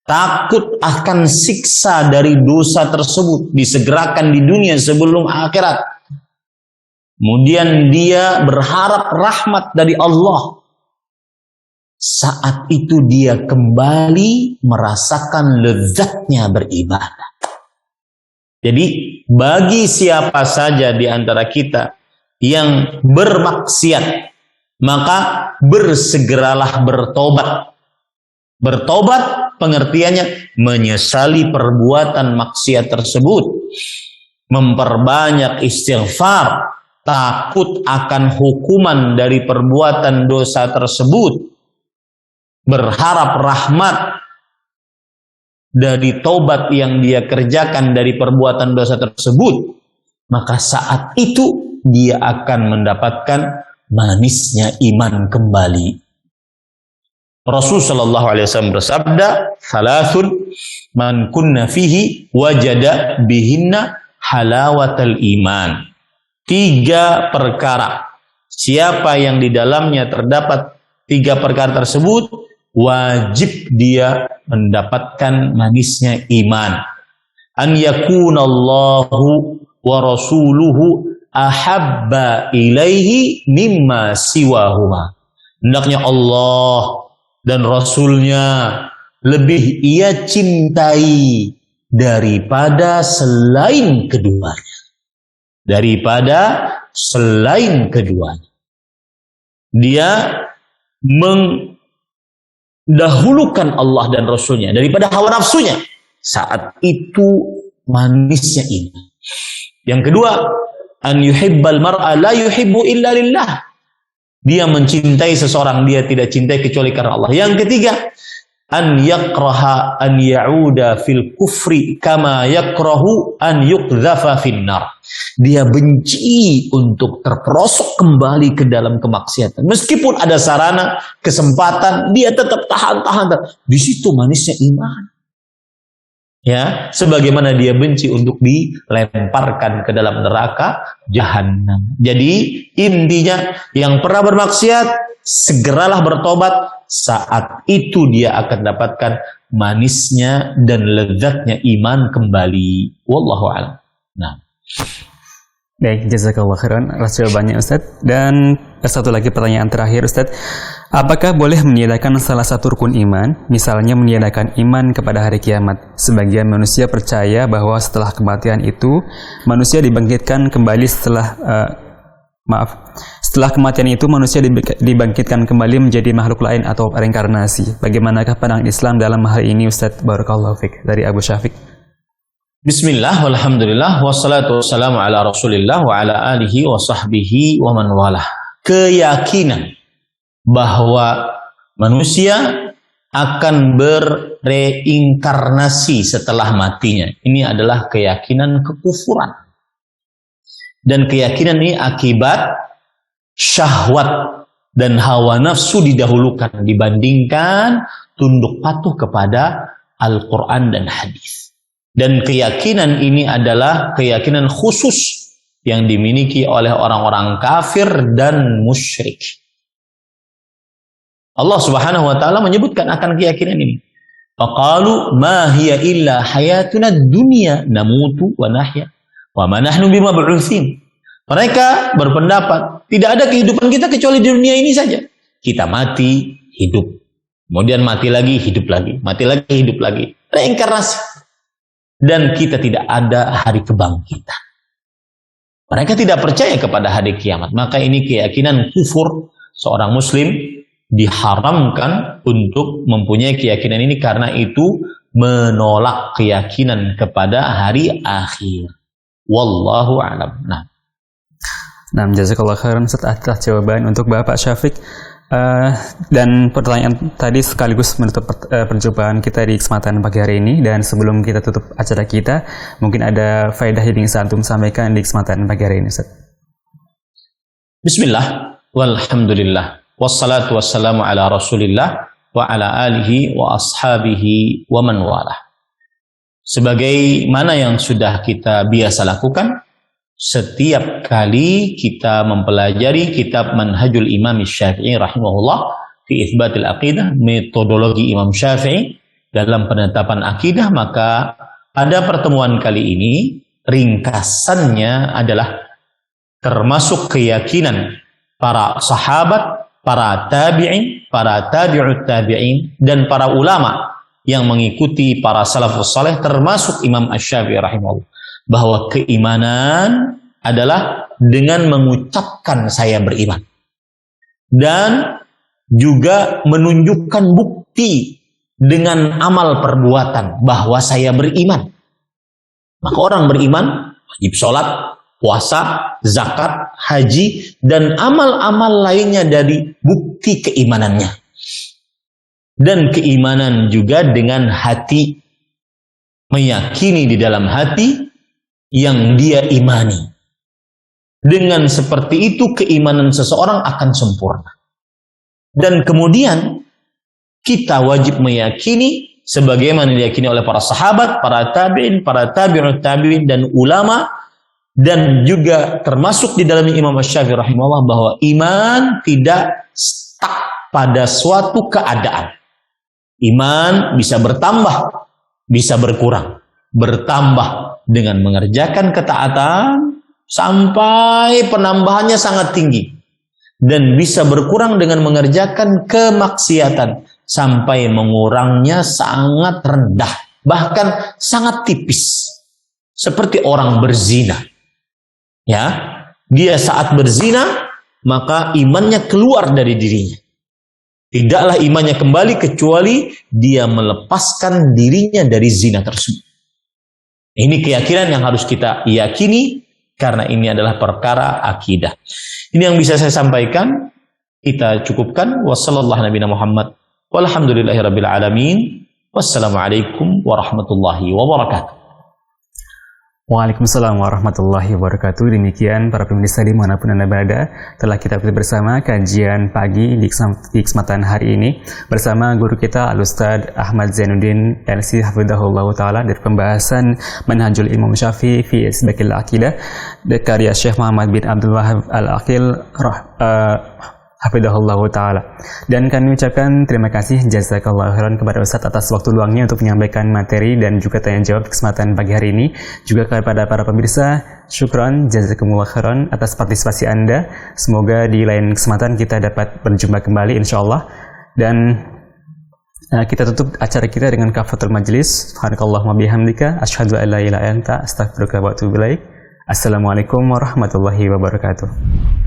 [SPEAKER 2] takut akan siksa dari dosa tersebut, disegerakan di dunia sebelum akhirat. Kemudian dia berharap rahmat dari Allah. Saat itu dia kembali merasakan lezatnya beribadah. Jadi bagi siapa saja di antara kita yang bermaksiat, maka bersegeralah bertobat. Bertobat pengertiannya menyesali perbuatan maksiat tersebut, memperbanyak istighfar, takut akan hukuman dari perbuatan dosa tersebut, berharap rahmat dari taubat yang dia kerjakan dari perbuatan dosa tersebut, maka saat itu dia akan mendapatkan manisnya iman kembali. Rasul sallallahu alaihi wasallam bersabda, "Thalathun man kunna fihi wajada bihinna halawatal iman." 3 perkara. Siapa yang di dalamnya terdapat 3 perkara tersebut, wajib dia mendapatkan manisnya iman. An yakunallahu wa rasuluhu ahabba ilaihi mimma siwahuma. Hendaknya Allah dan Rasulnya lebih ia cintai daripada selain keduanya. Daripada selain keduanya. Dia mendahulukan Allah dan Rasulnya daripada hawa nafsunya. Saat itu manisnya iman. Yang kedua, an yuhibbal mar'a la yuhibbu illa lillah. Dia mencintai seseorang, dia tidak cintai kecuali karena Allah. Yang ketiga, an yakraha an ya'uda fil kufri kama yakrahu an yuqdhafa finnar. Dia benci untuk terperosok kembali ke dalam kemaksiatan. Meskipun ada sarana, kesempatan, dia tetap tahan. Di situ manisnya iman. Ya, sebagaimana dia benci untuk dilemparkan ke dalam neraka jahanam. Jadi intinya, yang pernah bermaksiat segeralah bertobat, saat itu dia akan dapatkan manisnya dan lezatnya iman kembali. Wallahu a'lam. Nah,
[SPEAKER 1] baik, jazakallah khairan atas jawabannya Ustaz. Dan satu lagi pertanyaan terakhir Ustaz. Apakah boleh meniadakan salah satu rukun iman, misalnya meniadakan iman kepada hari kiamat? Sebagian manusia percaya bahwa setelah kematian itu manusia dibangkitkan kembali setelah kematian itu manusia dibangkitkan kembali menjadi makhluk lain atau reinkarnasi. Bagaimanakah pandangan Islam dalam hal ini Ustaz? Barakallahu fiik. Dari Abu Syafiq.
[SPEAKER 2] Bismillah, walhamdulillah, wassalatu wassalamu ala rasulillah wa ala alihi wa sahbihi wa man walah. Keyakinan bahwa manusia akan berreinkarnasi setelah matinya, ini adalah keyakinan kekufuran. Dan keyakinan ini akibat syahwat dan hawa nafsu didahulukan dibandingkan tunduk patuh kepada Al-Quran dan hadis. Dan keyakinan ini adalah keyakinan khusus yang dimiliki oleh orang-orang kafir dan musyrik. Allah Subhanahu wa taala menyebutkan akan keyakinan ini. Faqalu ma hiya illa hayatuna dunya namutu wa nahya wa ma nahnu bimab'utsin. Mereka berpendapat tidak ada kehidupan kita kecuali di dunia ini saja. Kita mati, hidup. Kemudian mati lagi, hidup lagi. Mati lagi, hidup lagi. Reinkarnasi. Dan kita tidak ada hari kebangkitan. Mereka tidak percaya kepada hari kiamat. Maka ini keyakinan kufur. Seorang muslim diharamkan untuk mempunyai keyakinan ini karena itu menolak keyakinan kepada hari akhir. Wallahu a'lam.
[SPEAKER 1] Nah, jazakallah khairan atas jawaban untuk Bapak Syafiq. Dan pertanyaan tadi sekaligus menutup perjumpaan kita di kesempatan pagi hari ini. Dan sebelum kita tutup acara kita, mungkin ada faedah yang ingin antum sampaikan di kesempatan pagi hari ini, Ustaz.
[SPEAKER 2] Bismillah, walhamdulillah, wassalatu wassalamu ala rasulillah wa ala alihi wa ashabihi wa man walah. Sebagaimana yang sudah kita biasa lakukan, setiap kali kita mempelajari kitab Manhajul Imam Syafi'i rahimahullah fi itsbatil aqidah, metodologi Imam Syafi'i dalam penetapan akidah, maka pada pertemuan kali ini ringkasannya adalah termasuk keyakinan para sahabat, para tabi'in, para tabi'ut tabi'in, dan para ulama yang mengikuti para salafus saleh termasuk Imam Asy-Syafi'i rahimahullah, bahwa keimanan adalah dengan mengucapkan saya beriman dan juga menunjukkan bukti dengan amal perbuatan bahwa saya beriman. Maka orang beriman wajib sholat, puasa, zakat, haji, dan amal-amal lainnya dari bukti keimanannya. Dan keimanan juga dengan hati, meyakini di dalam hati yang dia imani. Dengan seperti itu keimanan seseorang akan sempurna. Dan kemudian kita wajib meyakini sebagaimana diyakini oleh para sahabat, para tabi'in, para tabi'ut tabi'in, dan ulama, dan juga termasuk di dalam Imam Asy-Syafi'i rahimahullah, bahwa iman tidak stuck pada suatu keadaan. Iman bisa bertambah, bisa berkurang. Bertambah dengan mengerjakan ketaatan sampai penambahannya sangat tinggi, dan bisa berkurang dengan mengerjakan kemaksiatan sampai mengurangnya sangat rendah, bahkan sangat tipis, seperti orang berzina. Ya, dia saat berzina maka imannya keluar dari dirinya. Tidaklah imannya kembali kecuali dia melepaskan dirinya dari zina tersebut. Ini keyakinan yang harus kita yakini, karena ini adalah perkara akidah. Ini yang bisa saya sampaikan. Kita cukupkan. Wassallallahu nabiyana Muhammad walhamdulillahirabbil alamin. Wassalamualaikum warahmatullahi wabarakatuh.
[SPEAKER 1] Waalaikumsalam warahmatullahi wabarakatuh. Demikian para pemirsa dimanapun Anda berada, telah kita ikuti bersama kajian pagi di kesempatan hari ini bersama guru kita Al-Ustadz Ahmad Zainuddin LC Hafidhahullah Ta'ala dari pembahasan Manhajul Imam Syafi'i fi Isbaqil Aqidah karya Syekh Muhammad bin Abdul Wahab Al-Aqil Hafidhahullah Ta'ala. Dan kami ucapkan terima kasih jazakallahu khairan kepada Ustadz atas waktu luangnya untuk menyampaikan materi dan juga tanya jawab kesempatan pagi hari ini. Juga kepada para pemirsa, syukron jazakumullah khairan atas partisipasi Anda. Semoga di lain kesempatan kita dapat berjumpa kembali insyaallah. Dan kita tutup acara kita dengan kafatul majlis. Subhanakallahumma bihamdika asyhadu an la ilaha illa anta astaghfiruka wa atubu ilaik. Assalamualaikum warahmatullahi wabarakatuh.